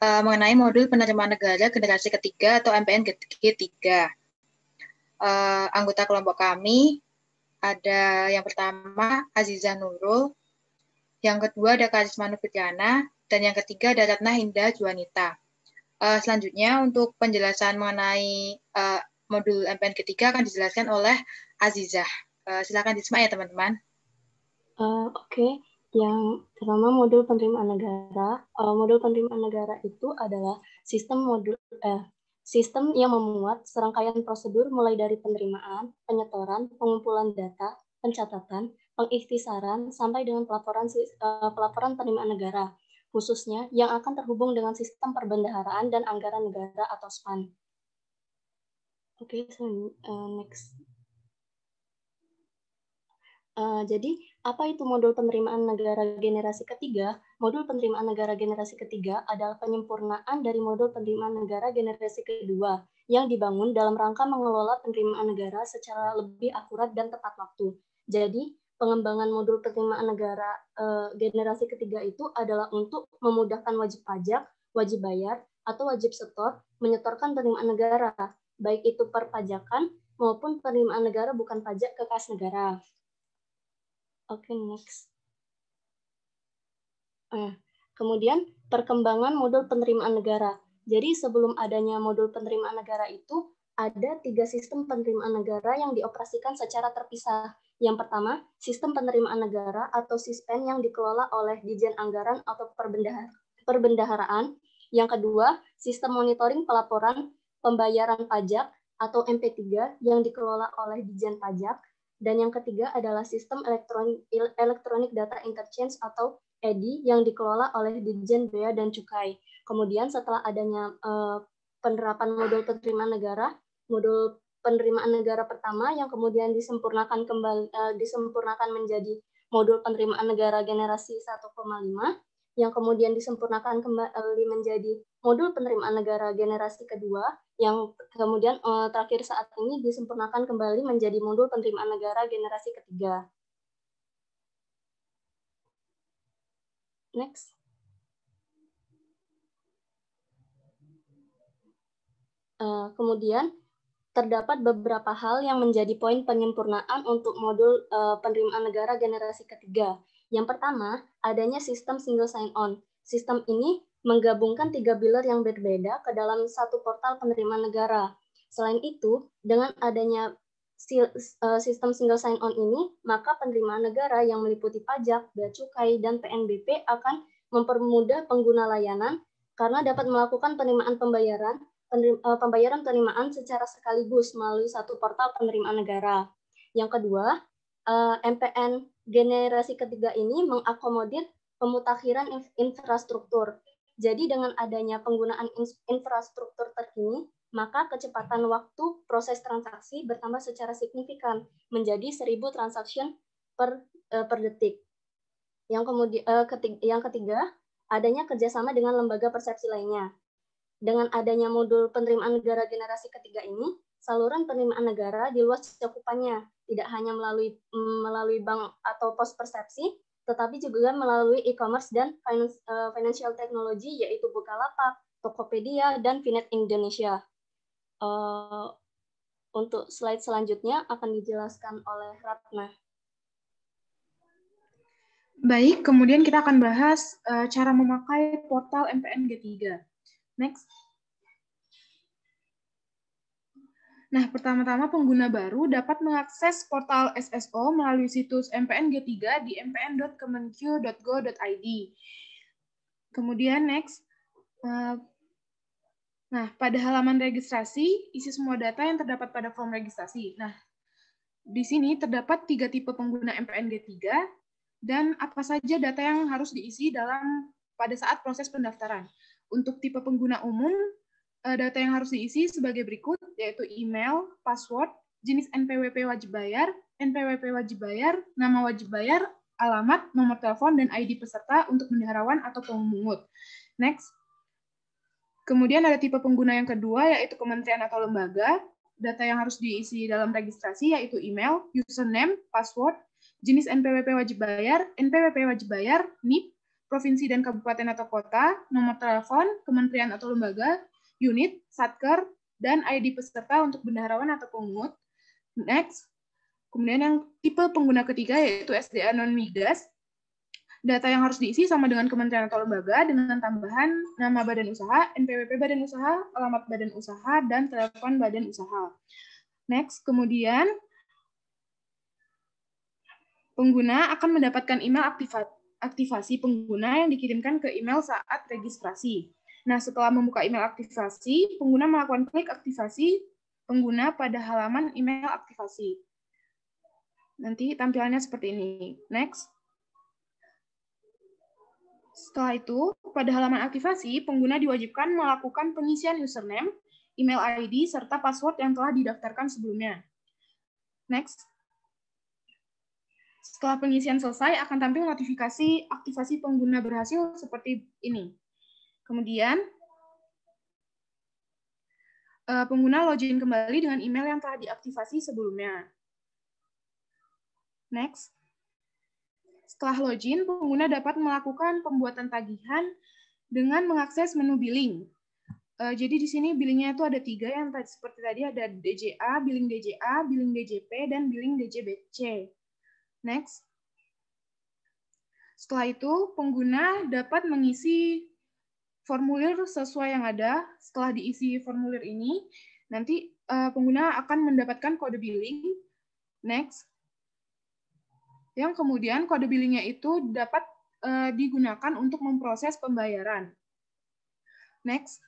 B: mengenai modul penerimaan negara generasi ketiga atau MPN G3. Anggota kelompok kami ada yang pertama Aziza Nurul, yang kedua ada Karisma Nurfitriana, dan yang ketiga ada Ratna Indah Juanita. Selanjutnya untuk penjelasan mengenai modul MPN ketiga akan dijelaskan oleh Azizah. Silakan disimak ya teman-teman.
C: Oke. Yang pertama modul penerimaan negara. Modul penerimaan negara itu adalah sistem yang memuat serangkaian prosedur mulai dari penerimaan, penyetoran, pengumpulan data, pencatatan, pengikhtisaran, sampai dengan pelaporan penerimaan negara, khususnya yang akan terhubung dengan sistem perbendaharaan dan anggaran negara atau SPAN. Oke, next. Jadi, apa itu modul penerimaan negara generasi ketiga? Modul penerimaan negara generasi ketiga adalah penyempurnaan dari modul penerimaan negara generasi kedua yang dibangun dalam rangka mengelola penerimaan negara secara lebih akurat dan tepat waktu. Jadi, pengembangan modul penerimaan negara generasi ketiga itu adalah untuk memudahkan wajib pajak, wajib bayar, atau wajib setor menyetorkan penerimaan negara, baik itu perpajakan maupun penerimaan negara bukan pajak ke kas negara. Oke, next. Kemudian perkembangan modul penerimaan negara. Jadi sebelum adanya modul penerimaan negara itu, ada 3 sistem penerimaan negara yang dioperasikan secara terpisah. Yang pertama, sistem penerimaan negara atau SISPEN yang dikelola oleh Ditjen Anggaran atau Perbendaharaan. Yang kedua, sistem monitoring pelaporan pembayaran pajak atau MP3 yang dikelola oleh Ditjen Pajak. Dan yang ketiga adalah sistem Electronic Data Interchange atau EDI yang dikelola oleh Ditjen Bea dan Cukai. Kemudian setelah adanya penerapan modul penerimaan negara, modul penerimaan negara pertama yang kemudian disempurnakan menjadi modul penerimaan negara generasi 1,5, yang kemudian disempurnakan kembali menjadi modul penerimaan negara generasi kedua, yang kemudian terakhir saat ini disempurnakan kembali menjadi modul penerimaan negara generasi ketiga. Next. Kemudian terdapat beberapa hal yang menjadi poin penyempurnaan untuk modul penerimaan negara generasi ketiga. Yang pertama, adanya sistem single sign-on. Sistem ini menggabungkan 3 biller yang berbeda ke dalam satu portal penerimaan negara. Selain itu, dengan adanya sistem single sign-on ini, maka penerimaan negara yang meliputi pajak, bea cukai, dan PNBP akan mempermudah pengguna layanan karena dapat melakukan penerimaan penerimaan secara sekaligus melalui satu portal penerimaan negara. Yang kedua, MPN generasi ketiga ini mengakomodir pemutakhiran infrastruktur. Jadi dengan adanya penggunaan infrastruktur terkini, maka kecepatan waktu proses transaksi bertambah secara signifikan menjadi 1000 transaction per detik. Yang ketiga, adanya kerjasama dengan lembaga persepsi lainnya. Dengan adanya modul penerimaan negara generasi ketiga ini, saluran penerimaan negara diluas cakupannya, tidak hanya melalui bank atau pos persepsi, tetapi juga melalui e-commerce dan financial technology, yaitu Bukalapak, Tokopedia, dan Finet Indonesia. Untuk slide selanjutnya akan dijelaskan oleh Ratna.
B: Baik, kemudian kita akan bahas cara memakai portal MPN G3. Next. Nah, pertama-tama pengguna baru dapat mengakses portal SSO melalui situs MPN G3 di mpn.kemenq.go.id. Kemudian next. Nah, pada halaman registrasi, isi semua data yang terdapat pada form registrasi. Nah, di sini terdapat 3 tipe pengguna MPN G3 dan apa saja data yang harus diisi pada saat proses pendaftaran. Untuk tipe pengguna umum, data yang harus diisi sebagai berikut, yaitu email, password, jenis NPWP wajib bayar, nama wajib bayar, alamat, nomor telepon, dan ID peserta untuk bendaharawan atau pemungut. Next. Kemudian ada tipe pengguna yang kedua, yaitu kementerian atau lembaga. Data yang harus diisi dalam registrasi yaitu email, username, password, jenis NPWP wajib bayar, NIP, provinsi dan kabupaten atau kota, nomor telepon, kementerian atau lembaga, unit, satker, dan ID peserta untuk bendaharawan atau pemungut. Next. Kemudian yang tipe pengguna ketiga yaitu SDA non-migas. Data yang harus diisi sama dengan kementerian atau lembaga dengan tambahan nama badan usaha, NPWP badan usaha, alamat badan usaha, dan telepon badan usaha. Next, kemudian pengguna akan mendapatkan email aktivasi pengguna yang dikirimkan ke email saat registrasi. Nah, setelah membuka email aktivasi, pengguna melakukan klik aktivasi pengguna pada halaman email aktivasi. Nanti tampilannya seperti ini. Next. Setelah itu, pada halaman aktivasi, pengguna diwajibkan melakukan pengisian username, email ID, serta password yang telah didaftarkan sebelumnya. Next. Setelah pengisian selesai, akan tampil notifikasi aktivasi pengguna berhasil seperti ini. Kemudian, pengguna login kembali dengan email yang telah diaktifasi sebelumnya. Next. Setelah login, pengguna dapat melakukan pembuatan tagihan dengan mengakses menu billing. Jadi di sini billingnya itu ada 3 yang seperti tadi ada DJA, billing DJP, dan billing DJBC. Next. Setelah itu, pengguna dapat mengisi formulir sesuai yang ada. Setelah diisi formulir ini, nanti pengguna akan mendapatkan kode billing. Next. Yang kemudian kode billingnya itu dapat digunakan untuk memproses pembayaran. Next.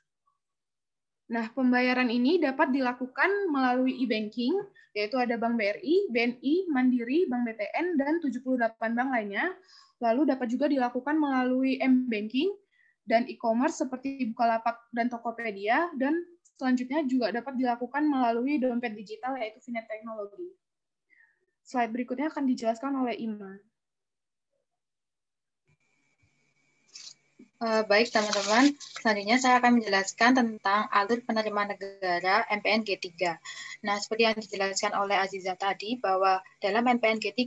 D: Nah, pembayaran ini dapat dilakukan melalui e-banking, yaitu ada Bank BRI, BNI, Mandiri, Bank BTN, dan 78 bank lainnya. Lalu dapat juga dilakukan melalui m-banking dan e-commerce seperti Bukalapak dan Tokopedia, dan selanjutnya juga dapat dilakukan melalui dompet digital, yaitu Vinet Teknologi. Slide berikutnya akan dijelaskan oleh Ima.
B: Baik teman-teman, selanjutnya saya akan menjelaskan tentang alur penerimaan negara MPN G3. Nah, seperti yang dijelaskan oleh Aziza tadi, bahwa dalam MPN G3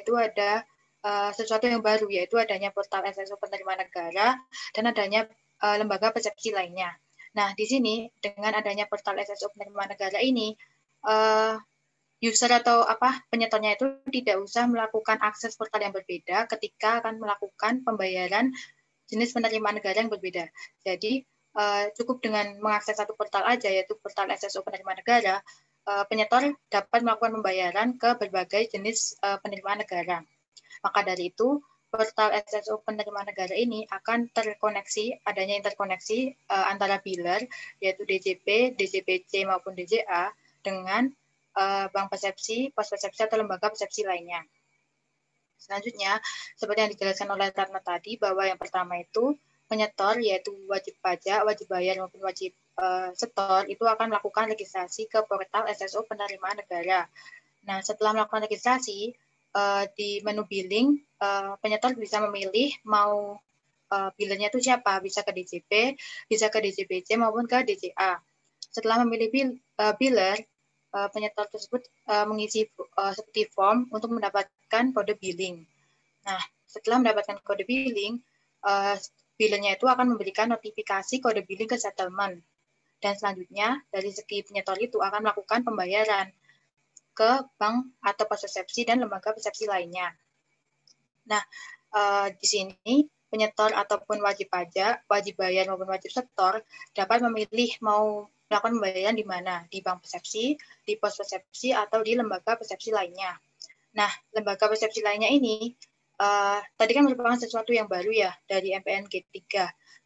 B: itu ada sesuatu yang baru, yaitu adanya portal SSO penerimaan negara dan adanya lembaga persepsi lainnya. Nah, di sini dengan adanya portal SSO penerimaan negara ini, user atau penyetornya itu tidak usah melakukan akses portal yang berbeda ketika akan melakukan pembayaran jenis penerimaan negara yang berbeda. Jadi cukup dengan mengakses satu portal aja, yaitu portal SSO penerimaan negara, penyetor dapat melakukan pembayaran ke berbagai jenis penerimaan negara. Maka dari itu, portal SSO penerimaan negara ini akan terkoneksi, adanya interkoneksi antara biller, yaitu DJP, DJPC maupun DJA, dengan bank persepsi, pos persepsi, atau lembaga persepsi lainnya. Selanjutnya, seperti yang dijelaskan oleh Ratna tadi, bahwa yang pertama itu penyetor, yaitu wajib pajak, wajib bayar, maupun wajib setor, itu akan melakukan registrasi ke portal SSO penerimaan negara. Nah, setelah melakukan registrasi, di menu billing, penyetor bisa memilih mau billernya itu siapa, bisa ke DJP, bisa ke DJPC, maupun ke DJA. Setelah memilih biller, penyetor tersebut mengisi seperti form untuk mendapatkan kode billing. Nah, setelah mendapatkan kode billing, billernya itu akan memberikan notifikasi kode billing ke settlement. Dan selanjutnya, dari segi penyetor itu akan melakukan pembayaran ke bank atau pos persepsi dan lembaga persepsi lainnya. Nah, di sini penyetor ataupun wajib pajak, wajib bayar maupun wajib setor dapat memilih mau melakukan pembayaran di mana, di bank persepsi, di pos persepsi, atau di lembaga persepsi lainnya. Nah, lembaga persepsi lainnya ini tadi kan merupakan sesuatu yang baru ya dari MPN G3.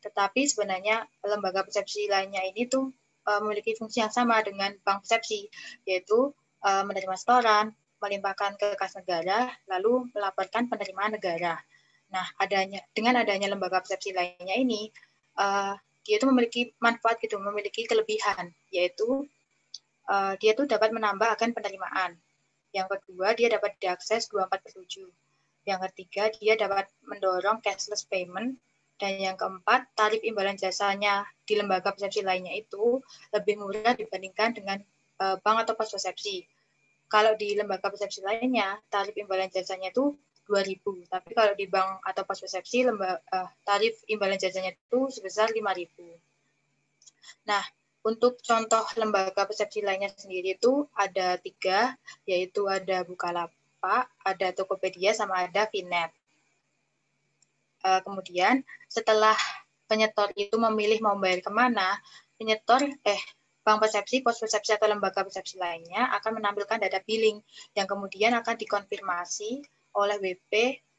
B: Tetapi sebenarnya lembaga persepsi lainnya ini tuh memiliki fungsi yang sama dengan bank persepsi, yaitu menerima setoran, melimpahkan ke kas negara, lalu melaporkan penerimaan negara. Nah, dengan adanya lembaga persepsi lainnya ini, dia itu memiliki manfaat gitu, memiliki kelebihan, yaitu dia tuh dapat menambah agen penerimaan. Yang kedua, dia dapat diakses 24/7. Yang ketiga, dia dapat mendorong cashless payment. Dan yang keempat, tarif imbalan jasanya di lembaga persepsi lainnya itu lebih murah dibandingkan dengan bank atau pos persepsi. Kalau di lembaga persepsi lainnya, tarif imbalan jasanya itu 2.000. Tapi kalau di bank atau pos persepsi, tarif imbalan jasanya itu sebesar 5.000. Nah, untuk contoh lembaga persepsi lainnya sendiri itu ada 3, yaitu ada Bukalapak, ada Tokopedia, sama ada Vinet. Kemudian setelah penyetor itu memilih mau bayar kemana, bank persepsi, pos persepsi, atau lembaga persepsi lainnya akan menampilkan data billing yang kemudian akan dikonfirmasi oleh WP,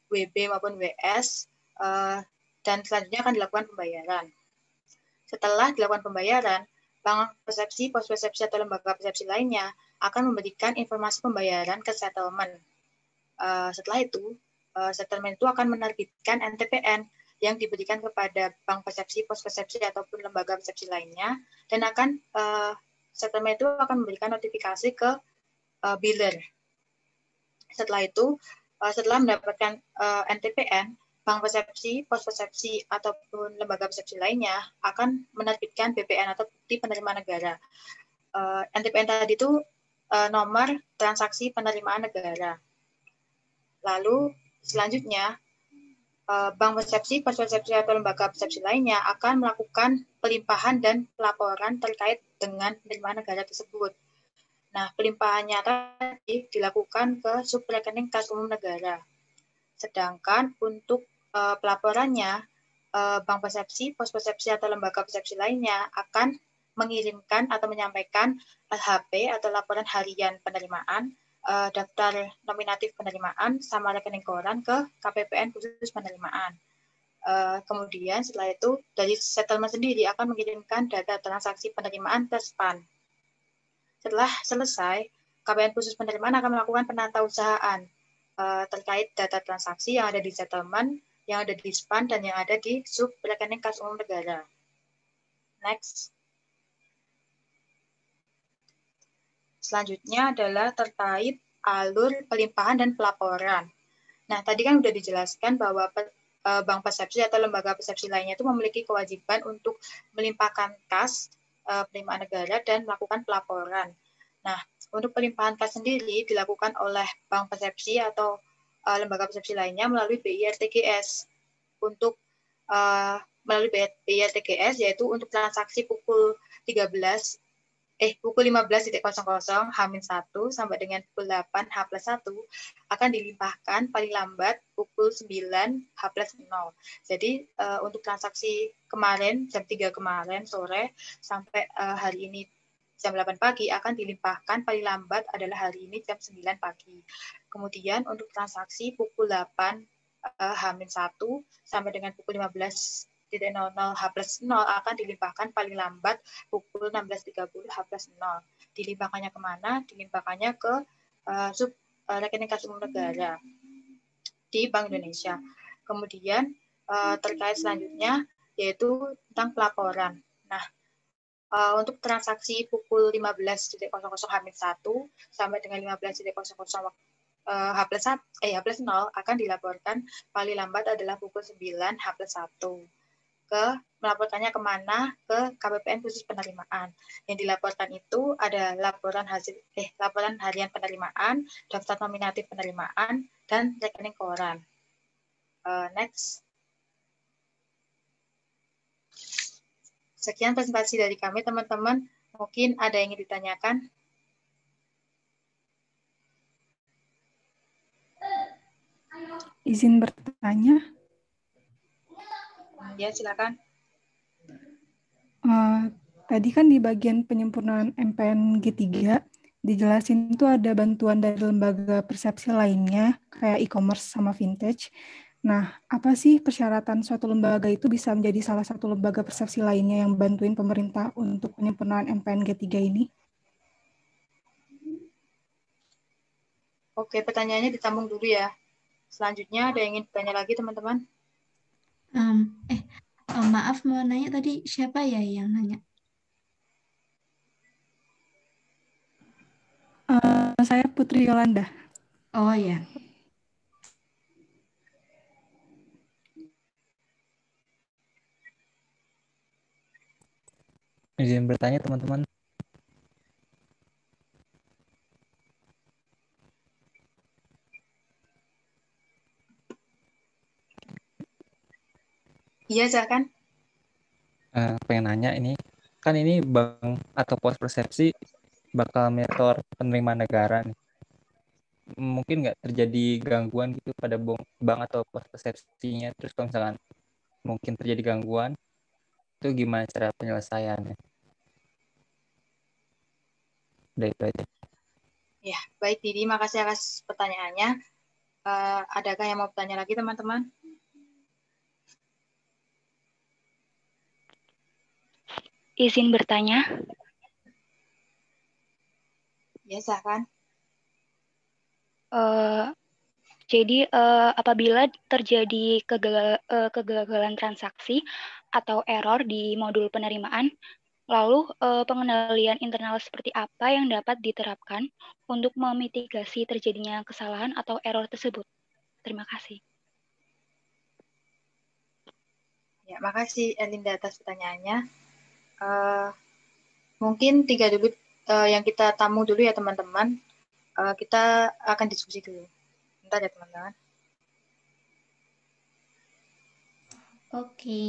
B: WB maupun WS, dan selanjutnya akan dilakukan pembayaran. Setelah dilakukan pembayaran, bank persepsi, pos persepsi, atau lembaga persepsi lainnya akan memberikan informasi pembayaran ke settlement. Setelah itu, settlement itu akan menerbitkan NTPN yang diberikan kepada bank persepsi, pos persepsi, ataupun lembaga persepsi lainnya, dan settlement itu akan memberikan notifikasi ke biller. Setelah itu, setelah mendapatkan NTPN, bank persepsi, pos persepsi, ataupun lembaga persepsi lainnya akan menerbitkan BPN atau bukti penerimaan negara. NTPN tadi itu nomor transaksi penerimaan negara. Lalu selanjutnya, bank persepsi, pos persepsi, atau lembaga persepsi lainnya akan melakukan pelimpahan dan pelaporan terkait dengan penerimaan negara tersebut. Nah, pelimpahannya tadi dilakukan ke subrekening kas umum negara. Sedangkan untuk pelaporannya, bank persepsi, pos persepsi, atau lembaga persepsi lainnya akan mengirimkan atau menyampaikan LHP atau laporan harian penerimaan, daftar nominatif penerimaan, sama rekening koran ke KPPN khusus penerimaan. Kemudian setelah itu dari settlement sendiri akan mengirimkan data transaksi penerimaan ke SPAN. Setelah selesai, KPN khusus penerimaan akan melakukan penatausahaan terkait data transaksi yang ada di settlement, yang ada di SPAN, dan yang ada di sub rekening kas umum negara. Next. Selanjutnya adalah terkait alur pelimpahan dan pelaporan. Nah, tadi kan sudah dijelaskan bahwa bank persepsi atau lembaga persepsi lainnya itu memiliki kewajiban untuk melimpahkan kas penerimaan negara dan melakukan pelaporan. Nah, untuk pelimpahan kas sendiri dilakukan oleh bank persepsi atau lembaga persepsi lainnya melalui BIRTGS. Untuk melalui BIRTGS yaitu untuk transaksi pukul 15.00 H-1 sampai dengan pukul 8 H+1 akan dilimpahkan paling lambat pukul 9 H+0. Jadi untuk transaksi kemarin jam 3 kemarin sore sampai hari ini jam 8 pagi akan dilimpahkan paling lambat adalah hari ini jam 9 pagi. Kemudian untuk transaksi pukul 8 H-1 sampai dengan pukul 15.00 H+0 akan dilimpahkan paling lambat pukul 16.30 H+0. Dilimpahkannya kemana? Dilimpahkannya ke sub rekening kas umum negara di Bank Indonesia. Kemudian terkait selanjutnya yaitu tentang pelaporan. Nah, untuk transaksi pukul 15.00 H-1 sampai dengan 15.00 H+0 akan dilaporkan paling lambat adalah pukul 9 H+1. Melaporkannya kemana? Ke KPPN khusus penerimaan. Yang dilaporkan itu ada laporan harian penerimaan, daftar nominatif penerimaan, dan rekening koran. Next. Sekian presentasi dari kami, teman-teman. Mungkin ada yang ingin ditanyakan?
E: Izin bertanya.
B: Ya, silakan.
E: Tadi kan di bagian penyempurnaan MPN G3 dijelasin tuh ada bantuan dari lembaga persepsi lainnya kayak e-commerce sama vintage. Nah, apa sih persyaratan suatu lembaga itu bisa menjadi salah satu lembaga persepsi lainnya yang bantuin pemerintah untuk penyempurnaan MPN G3 ini?
B: Oke, pertanyaannya ditambung dulu ya. Selanjutnya ada yang ingin bertanya lagi, teman-teman?
F: Maaf mau nanya tadi siapa ya yang nanya?
E: Saya Putri Yolanda.
F: Oh ya.
G: Izin bertanya teman-teman.
B: Iya, silakan.
G: Pengen nanya ini, kan ini bank atau pos persepsi bakal menyetor penerimaan negara nih. Mungkin nggak terjadi gangguan gitu pada bank atau pos persepsinya. Terus kalau misalkan mungkin terjadi gangguan, itu gimana cara penyelesaiannya? Udah itu aja.
B: Ya, baik Didi, makasih atas pertanyaannya. Adakah yang mau bertanya lagi, teman-teman?
H: Izin bertanya.
B: Ya, silakan.
H: Jadi apabila terjadi kegagalan transaksi atau error di modul penerimaan, lalu pengendalian internal seperti apa yang dapat diterapkan untuk memitigasi terjadinya kesalahan atau error tersebut? Terima kasih.
B: Ya, makasih Elinda atas pertanyaannya. Mungkin 3 dulu yang kita tamu dulu ya teman-teman. Kita akan diskusi dulu. Bentar ya teman-teman.
F: Oke.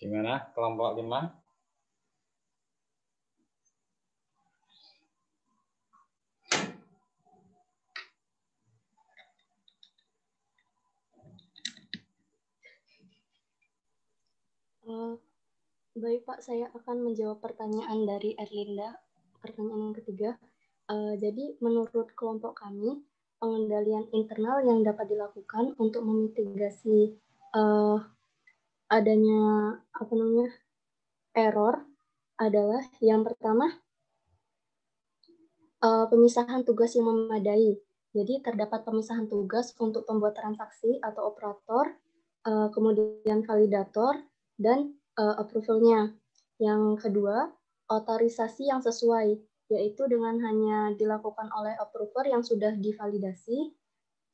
A: Gimana kelompok 5?
C: Baik Pak, saya akan menjawab pertanyaan dari Erlinda. Pertanyaan yang ketiga. Jadi menurut kelompok kami, pengendalian internal yang dapat dilakukan untuk memitigasi adanya error adalah yang pertama, pemisahan tugas yang memadai. Jadi terdapat pemisahan tugas untuk pembuat transaksi atau operator, kemudian validator, dan approval-nya. Yang kedua, otorisasi yang sesuai, yaitu dengan hanya dilakukan oleh approver yang sudah divalidasi.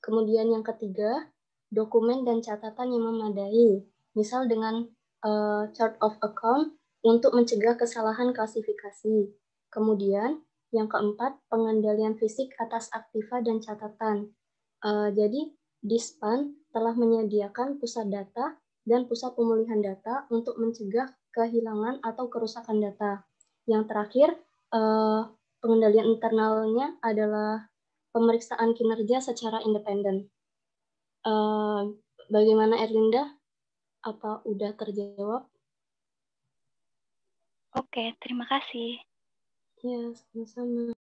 C: Kemudian yang ketiga, dokumen dan catatan yang memadai, misal dengan chart of account untuk mencegah kesalahan klasifikasi. Kemudian yang keempat, pengendalian fisik atas aktiva dan catatan. Jadi, Dispan telah menyediakan pusat data dan pusat pemulihan data untuk mencegah kehilangan atau kerusakan data. Yang terakhir, pengendalian internalnya adalah pemeriksaan kinerja secara independen. Bagaimana Erlinda? Apa udah terjawab?
H: Oke, terima kasih.
C: Ya, sama-sama.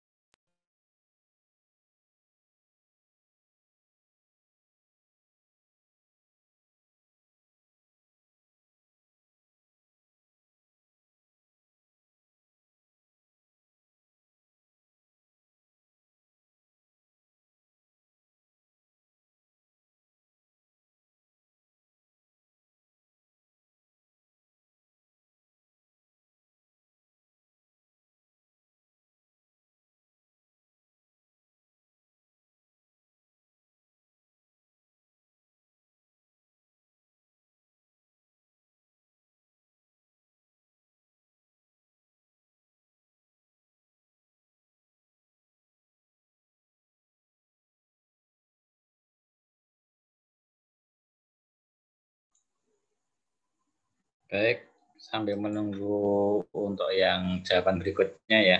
A: Baik, sambil menunggu untuk yang jawaban berikutnya ya.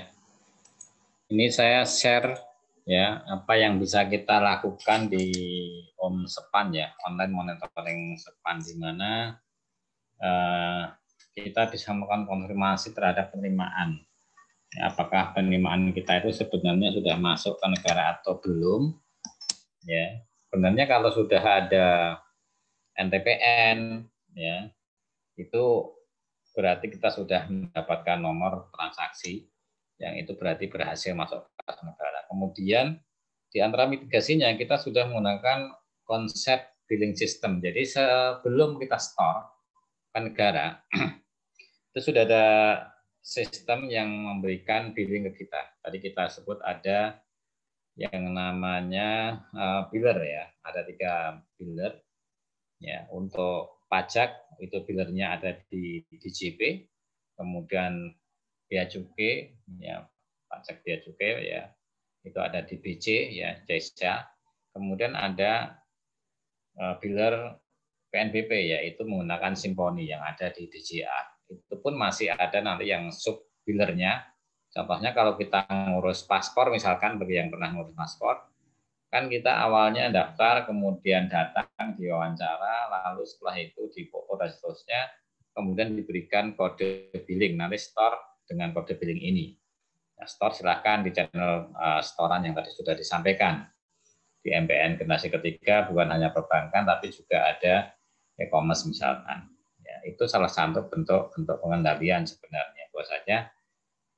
A: Ini saya share ya apa yang bisa kita lakukan di OMSEPAN ya, online monitoring SEPAN, di mana kita bisa melakukan konfirmasi terhadap penerimaan. Ya, apakah penerimaan kita itu sebenarnya sudah masuk ke negara atau belum? Ya, sebenarnya kalau sudah ada NTPN, ya itu berarti kita sudah mendapatkan nomor transaksi yang itu berarti berhasil masuk ke kas negara. Kemudian di antara mitigasinya kita sudah menggunakan konsep billing system. Jadi sebelum kita store ke negara, itu sudah ada sistem yang memberikan billing ke kita. Tadi kita sebut ada yang namanya biller ya, ada 3 biller. Ya, untuk pajak itu billernya ada di DJP, kemudian bea cukai ya, pajak bea cukai ya itu ada di BC ya, Jasa. Kemudian ada biller PNBP yaitu menggunakan Simponi yang ada di DJA. Itu pun masih ada nanti yang sub billernya. Contohnya kalau kita ngurus paspor misalkan, bagi yang pernah ngurus paspor, kan kita awalnya daftar, kemudian datang, diwawancara, lalu setelah itu dipoto dan seterusnya, kemudian diberikan kode billing, nanti store dengan kode billing ini. Nah, store silakan di channel storan yang tadi sudah disampaikan. Di MPN generasi ketiga bukan hanya perbankan, tapi juga ada e-commerce misalkan. Ya, itu salah satu bentuk pengendalian sebenarnya. Bahwasanya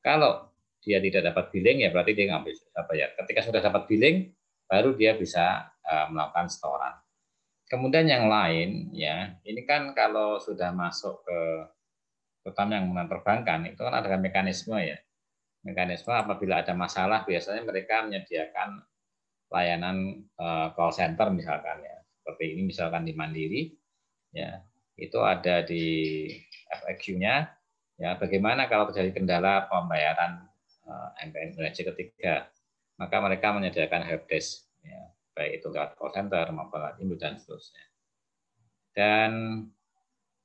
A: kalau dia tidak dapat billing, ya berarti dia nggak bisa bayar. Ketika sudah dapat billing, baru dia bisa melakukan setoran. Kemudian yang lain ya, ini kan kalau sudah masuk ke terutama yang menggunakan perbankan itu kan ada mekanisme ya. Mekanisme apabila ada masalah biasanya mereka menyediakan layanan call center misalkan ya. Seperti ini misalkan di Mandiri ya. Itu ada di FAQ-nya ya, bagaimana kalau terjadi kendala pembayaran MPN generasi ketiga, maka mereka menyediakan helpdesk, ya, baik itu lewat call center maupun lewat email dan seterusnya. Dan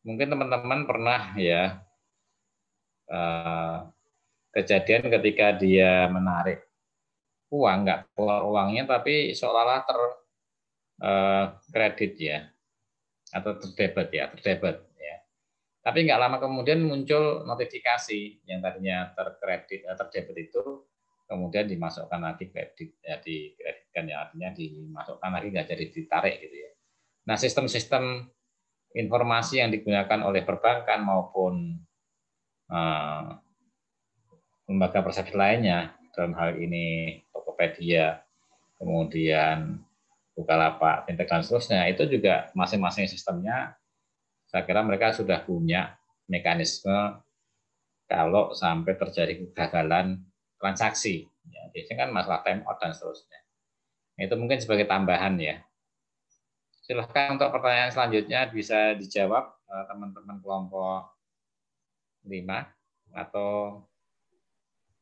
A: mungkin teman-teman pernah ya kejadian ketika dia menarik uang, nggak keluar uangnya, tapi seolah-olah terkredit ya, atau terdebat ya. Tapi nggak lama kemudian muncul notifikasi yang tadinya terkredit, terdebit itu kemudian dimasukkan lagi kredit, ya dikreditkan ya, artinya dimasukkan lagi, nggak jadi ditarik gitu ya. Nah, sistem-sistem informasi yang digunakan oleh perbankan maupun lembaga persepsi lainnya, dalam hal ini Tokopedia, kemudian Bukalapak, Fintech dan seterusnya, itu juga masing-masing sistemnya saya kira mereka sudah punya mekanisme kalau sampai terjadi kegagalan transaksi. Ya, biasanya kan masalah time out dan seterusnya. Itu mungkin sebagai tambahan ya. Silahkan untuk pertanyaan selanjutnya bisa dijawab teman-teman kelompok 5 atau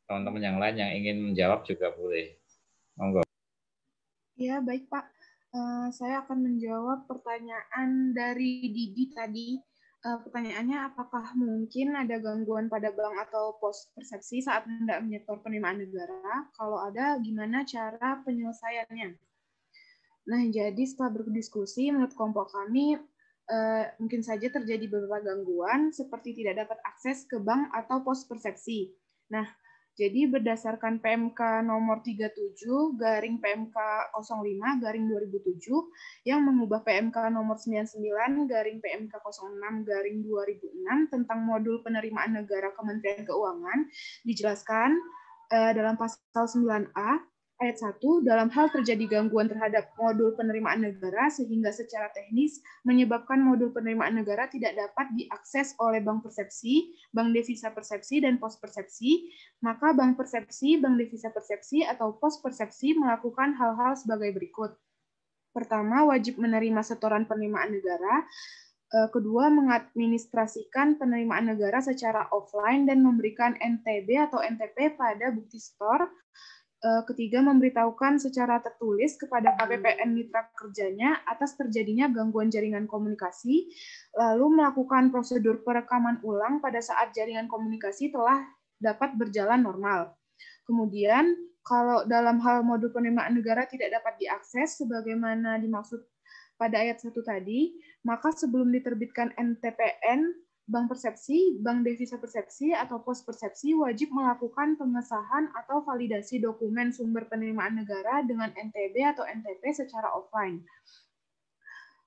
A: teman-teman yang lain yang ingin menjawab juga boleh. Monggo.
D: Ya, baik Pak. Saya akan menjawab pertanyaan dari Didi tadi. Pertanyaannya, apakah mungkin ada gangguan pada bank atau pos persepsi saat hendak menyetor penerimaan negara? Kalau ada, gimana cara penyelesaiannya? Nah, jadi setelah berdiskusi, menurut kelompok kami, mungkin saja terjadi beberapa gangguan, seperti tidak dapat akses ke bank atau pos persepsi. Nah, jadi berdasarkan PMK nomor 37 garing PMK 05 garing 2007 yang mengubah PMK nomor 99 garing PMK 06 garing 2006 tentang modul penerimaan negara Kementerian Keuangan, dijelaskan dalam pasal 9A ayat 1, dalam hal terjadi gangguan terhadap modul penerimaan negara sehingga secara teknis menyebabkan modul penerimaan negara tidak dapat diakses oleh bank persepsi, bank devisa persepsi, dan pos persepsi, maka bank persepsi, bank devisa persepsi, atau pos persepsi melakukan hal-hal sebagai berikut. Pertama, wajib menerima setoran penerimaan negara. Kedua, mengadministrasikan penerimaan negara secara offline dan memberikan NTB atau NTP pada bukti setor. Ketiga, memberitahukan secara tertulis kepada KPPN mitra kerjanya atas terjadinya gangguan jaringan komunikasi, lalu melakukan prosedur perekaman ulang pada saat jaringan komunikasi telah dapat berjalan normal. Kemudian, kalau dalam hal modul penerimaan negara tidak dapat diakses sebagaimana dimaksud pada ayat 1 tadi, maka sebelum diterbitkan NTPN, bank persepsi, bank devisa persepsi, atau pos persepsi wajib melakukan pengesahan atau validasi dokumen sumber penerimaan negara dengan NTB atau NTP secara offline.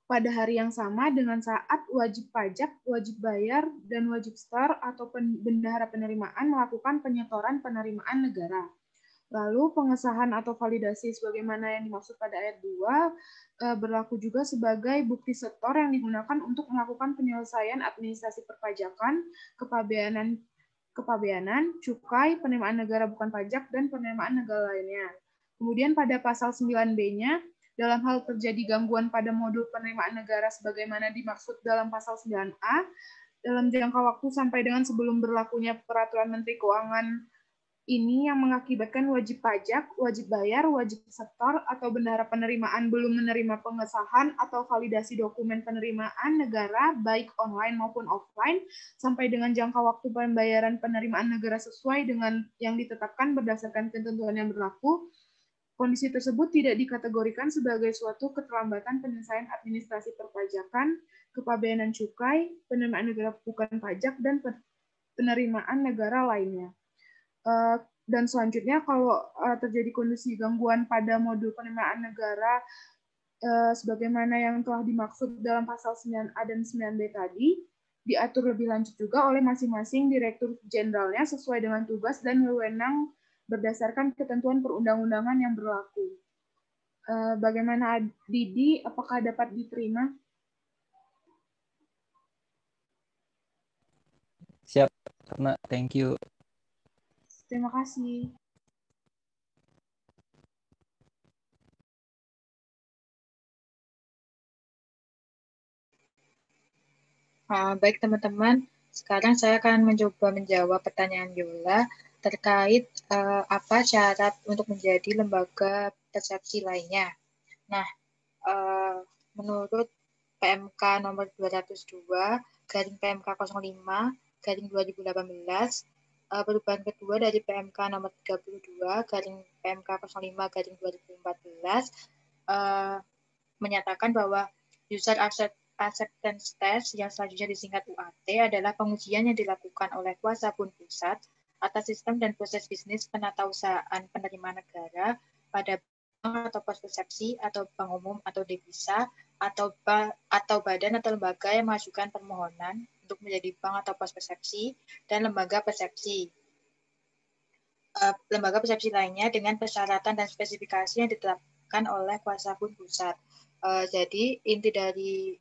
D: Pada hari yang sama dengan saat wajib pajak, wajib bayar, dan wajib setor atau bendahara penerimaan melakukan penyetoran penerimaan negara. Lalu pengesahan atau validasi sebagaimana yang dimaksud pada ayat 2 berlaku juga sebagai bukti setor yang digunakan untuk melakukan penyelesaian administrasi perpajakan, kepabeanan, cukai, penerimaan negara bukan pajak, dan penerimaan negara lainnya. Kemudian pada pasal 9B-nya, dalam hal terjadi gangguan pada modul penerimaan negara sebagaimana dimaksud dalam pasal 9A, dalam jangka waktu sampai dengan sebelum berlakunya peraturan Menteri Keuangan ini yang mengakibatkan wajib pajak, wajib bayar, wajib setor, atau bendahara penerimaan belum menerima pengesahan atau validasi dokumen penerimaan negara, baik online maupun offline, sampai dengan jangka waktu pembayaran penerimaan negara sesuai dengan yang ditetapkan berdasarkan ketentuan yang berlaku, kondisi tersebut tidak dikategorikan sebagai suatu keterlambatan penyelesaian administrasi perpajakan, kepabeanan cukai, penerimaan negara bukan pajak, dan penerimaan negara lainnya. Dan selanjutnya kalau terjadi kondisi gangguan pada modul penerimaan negara sebagaimana yang telah dimaksud dalam pasal 9A dan 9B tadi, diatur lebih lanjut juga oleh masing-masing Direktur Jenderalnya sesuai dengan tugas dan wewenang berdasarkan ketentuan perundang-undangan yang berlaku. Bagaimana Didi, apakah dapat diterima?
G: Siap, karena thank you.
D: Terima kasih.
B: Baik teman-teman, sekarang saya akan mencoba menjawab pertanyaan Yola terkait apa syarat untuk menjadi lembaga persepsi lainnya. Nah, menurut PMK nomor 202 garing PMK 05 garing 2018. Perubahan kedua dari PMK nomor 32 garing PMK 05 garing 2014 menyatakan bahwa user acceptance test yang selanjutnya disingkat UAT adalah pengujian yang dilakukan oleh kuasa hukum pusat atas sistem dan proses bisnis penatausahaan penerimaan negara pada bank atau pos persepsi atau bank umum atau devisa atau badan atau lembaga yang mengajukan permohonan untuk menjadi bank atau pos persepsi dan lembaga persepsi lainnya dengan persyaratan dan spesifikasi yang ditetapkan oleh kuasa hukum pusat. Jadi inti dari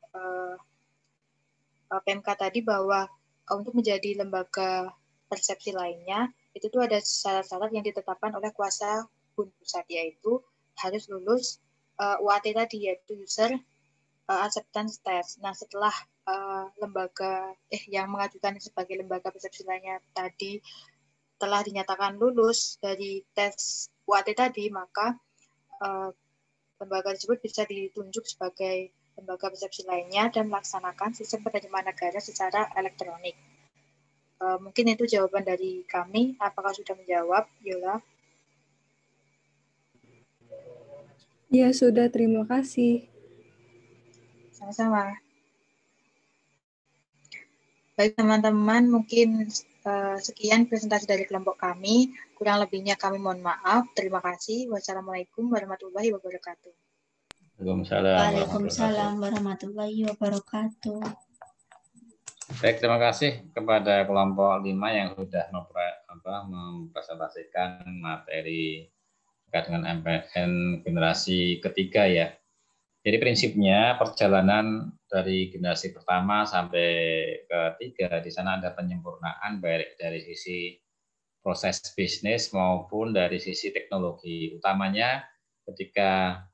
B: PMK tadi bahwa untuk menjadi lembaga persepsi lainnya itu tuh ada syarat-syarat yang ditetapkan oleh kuasa hukum pusat, yaitu harus lulus UAT tadi, yaitu user acceptance test. Nah, setelah lembaga yang mengajukan sebagai lembaga persepsi lainnya tadi telah dinyatakan lulus dari tes UAT tadi, maka lembaga tersebut bisa ditunjuk sebagai lembaga persepsi lainnya dan melaksanakan sistem penerimaan negara secara elektronik. Mungkin itu jawaban dari kami. Apakah sudah menjawab, Yola?
I: Ya, sudah. Terima kasih.
B: Sama-sama. Baik teman-teman, mungkin sekian presentasi dari kelompok kami. Kurang lebihnya kami mohon maaf. Terima kasih. Wassalamualaikum warahmatullahi wabarakatuh.
F: Waalaikumsalam warahmatullahi wabarakatuh.
A: Baik, terima kasih kepada kelompok 5 yang sudah mempresentasikan materi terkait dengan MPN generasi ketiga ya. Jadi prinsipnya perjalanan dari generasi pertama sampai ketiga di sana ada penyempurnaan baik dari sisi proses bisnis maupun dari sisi teknologi. Utamanya ketika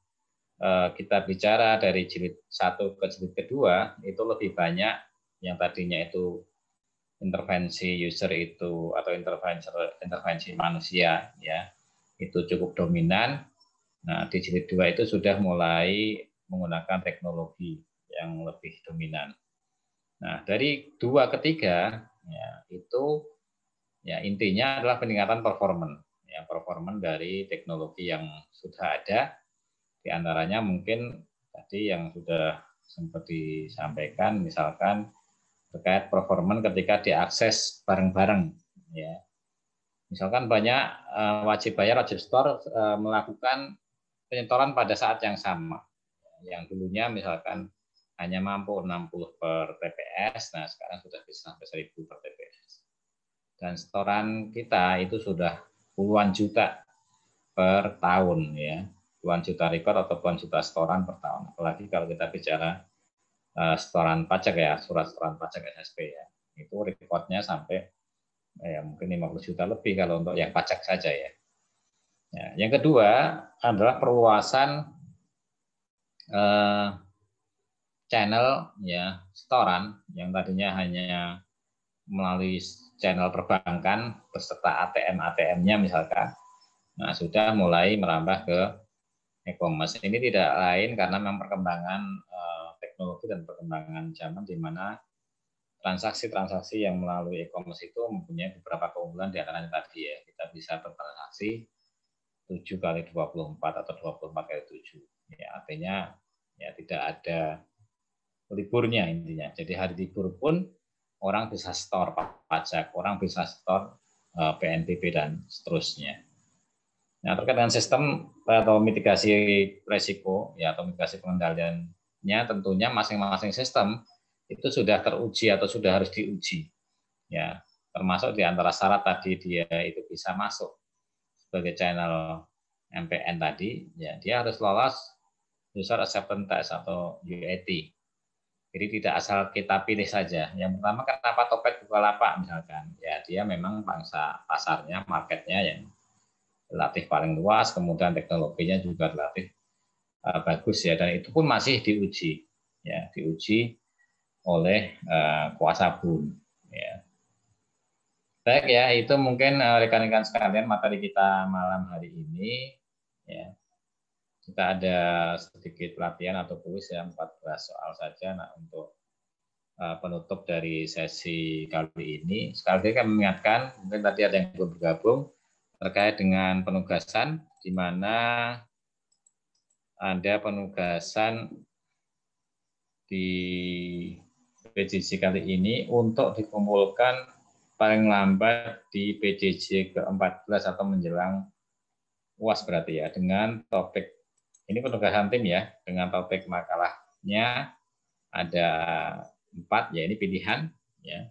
A: kita bicara dari jilid 1 ke jilid kedua itu lebih banyak yang tadinya itu intervensi user itu atau intervensi manusia ya itu cukup dominan. Nah di jilid 2 itu sudah mulai menggunakan teknologi yang lebih dominan. Nah dari 2 ke 3 ya itu ya intinya adalah peningkatan performance ya performance dari teknologi yang sudah ada. Di antaranya mungkin tadi yang sudah sempat disampaikan misalkan terkait performance ketika diakses bareng-bareng ya. Misalkan banyak wajib bayar, wajib store melakukan penyetoran pada saat yang sama. Yang dulunya misalkan hanya mampu 60 per TPS, nah sekarang sudah bisa sampai 1000 per TPS. Dan setoran kita itu sudah puluhan juta per tahun ya. Puluhan juta record atau puluhan juta setoran per tahun. Apalagi kalau kita bicara setoran pajak ya, surat setoran pajak SSP ya. Itu recordnya sampai ya mungkin 50 juta lebih kalau untuk yang pajak saja ya. Ya, yang kedua adalah perluasan channel ya setoran yang tadinya hanya melalui channel perbankan beserta ATM-nya misalkan. Nah, sudah mulai merambah ke e-commerce. Ini tidak lain karena memang perkembangan teknologi dan perkembangan zaman di mana transaksi-transaksi yang melalui e-commerce itu mempunyai beberapa keunggulan di antaranya tadi ya. Kita bisa bertransaksi 7 kali 24 atau 24 kali 7. Ya, artinya ya tidak ada liburnya intinya. Jadi hari libur pun orang bisa store pajak, orang bisa store PNBP dan seterusnya. Nah, terkait dengan sistem atau mitigasi risiko ya atau mitigasi pengendaliannya tentunya masing-masing sistem itu sudah teruji atau sudah harus diuji. Ya, termasuk di antara syarat tadi dia itu bisa masuk sebagai channel MPN tadi, ya dia harus lolos user acceptance test atau UAT. Jadi tidak asal kita pilih saja. Yang pertama kenapa Topet Bukalapak misalkan? Ya dia memang bangsa pasarnya, marketnya yang relatif paling luas, kemudian teknologinya juga relatif bagus ya, dan itu pun masih diuji, ya diuji oleh kuasa hukum. Ya. Baik ya, itu mungkin rekan-rekan sekalian materi kita malam hari ini. Ya. kita ada sedikit pelatihan atau kuis ya, 14 soal saja. Nah, untuk penutup dari sesi kali ini, sekali lagi kami mengingatkan, mungkin tadi ada yang belum bergabung, terkait dengan penugasan, di mana ada penugasan di PJJ kali ini untuk dikumpulkan paling lambat di PJJ ke-14 atau menjelang UAS berarti ya, dengan topik, ini penugasan tim ya, dengan topik makalahnya ada 4, ya ini pilihan ya.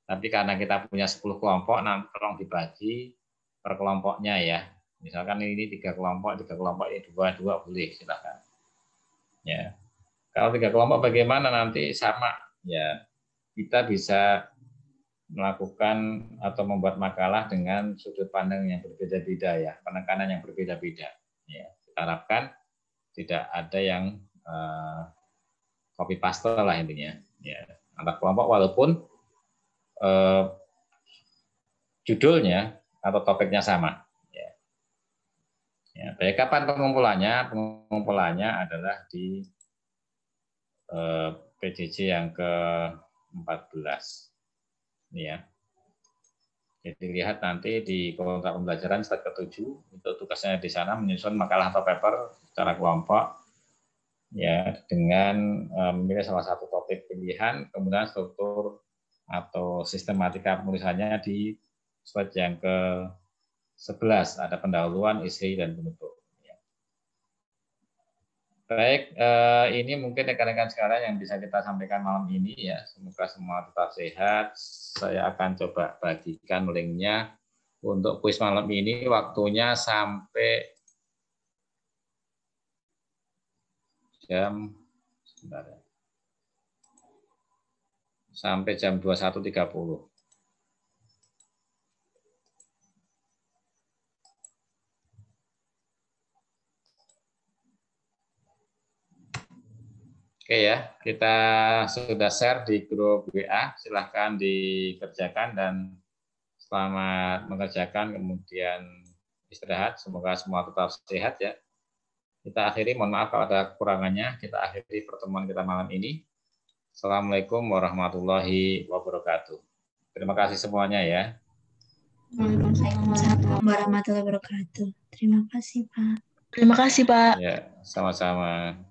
A: Tapi karena kita punya 10 kelompok, nanti tolong dibagi per kelompoknya ya. Misalkan ini 3 kelompok, ini 2 boleh, silakan. Ya. Kalau 3 kelompok bagaimana nanti sama ya. Kita bisa melakukan atau membuat makalah dengan sudut pandang yang berbeda-beda ya, penekanan yang berbeda-beda. Ya, kita harapkan tidak ada yang copy paste lah intinya. Ya, antar kelompok walaupun judulnya atau topiknya sama. Ya. Ya, baik, kapan pengumpulannya? Pengumpulannya adalah di PJJ yang ke-14. Ini ya. Jadi lihat nanti di kontrak pembelajaran start ke-7, itu tugasnya di sana menyusun makalah atau paper secara kelompok ya, dengan memilih salah satu topik pilihan, kemudian struktur atau sistematika penulisannya di slide yang ke-11, ada pendahuluan, isi, dan penutup. Baik, ini mungkin rekan-rekan sekalian yang bisa kita sampaikan malam ini ya. Semoga semua tetap sehat. Saya akan coba bagikan linknya untuk kuis malam ini. Waktunya sampai jam sampai jam 21.30. Oke ya, kita sudah share di grup WA, silahkan dikerjakan dan selamat mengerjakan, kemudian istirahat, semoga semua tetap sehat ya. Kita akhiri, mohon maaf kalau ada kekurangannya, kita akhiri pertemuan kita malam ini. Assalamualaikum warahmatullahi wabarakatuh. Terima kasih semuanya ya.
F: Waalaikumsalam warahmatullahi wabarakatuh. Terima kasih Pak.
B: Terima kasih Pak.
A: Ya, sama-sama.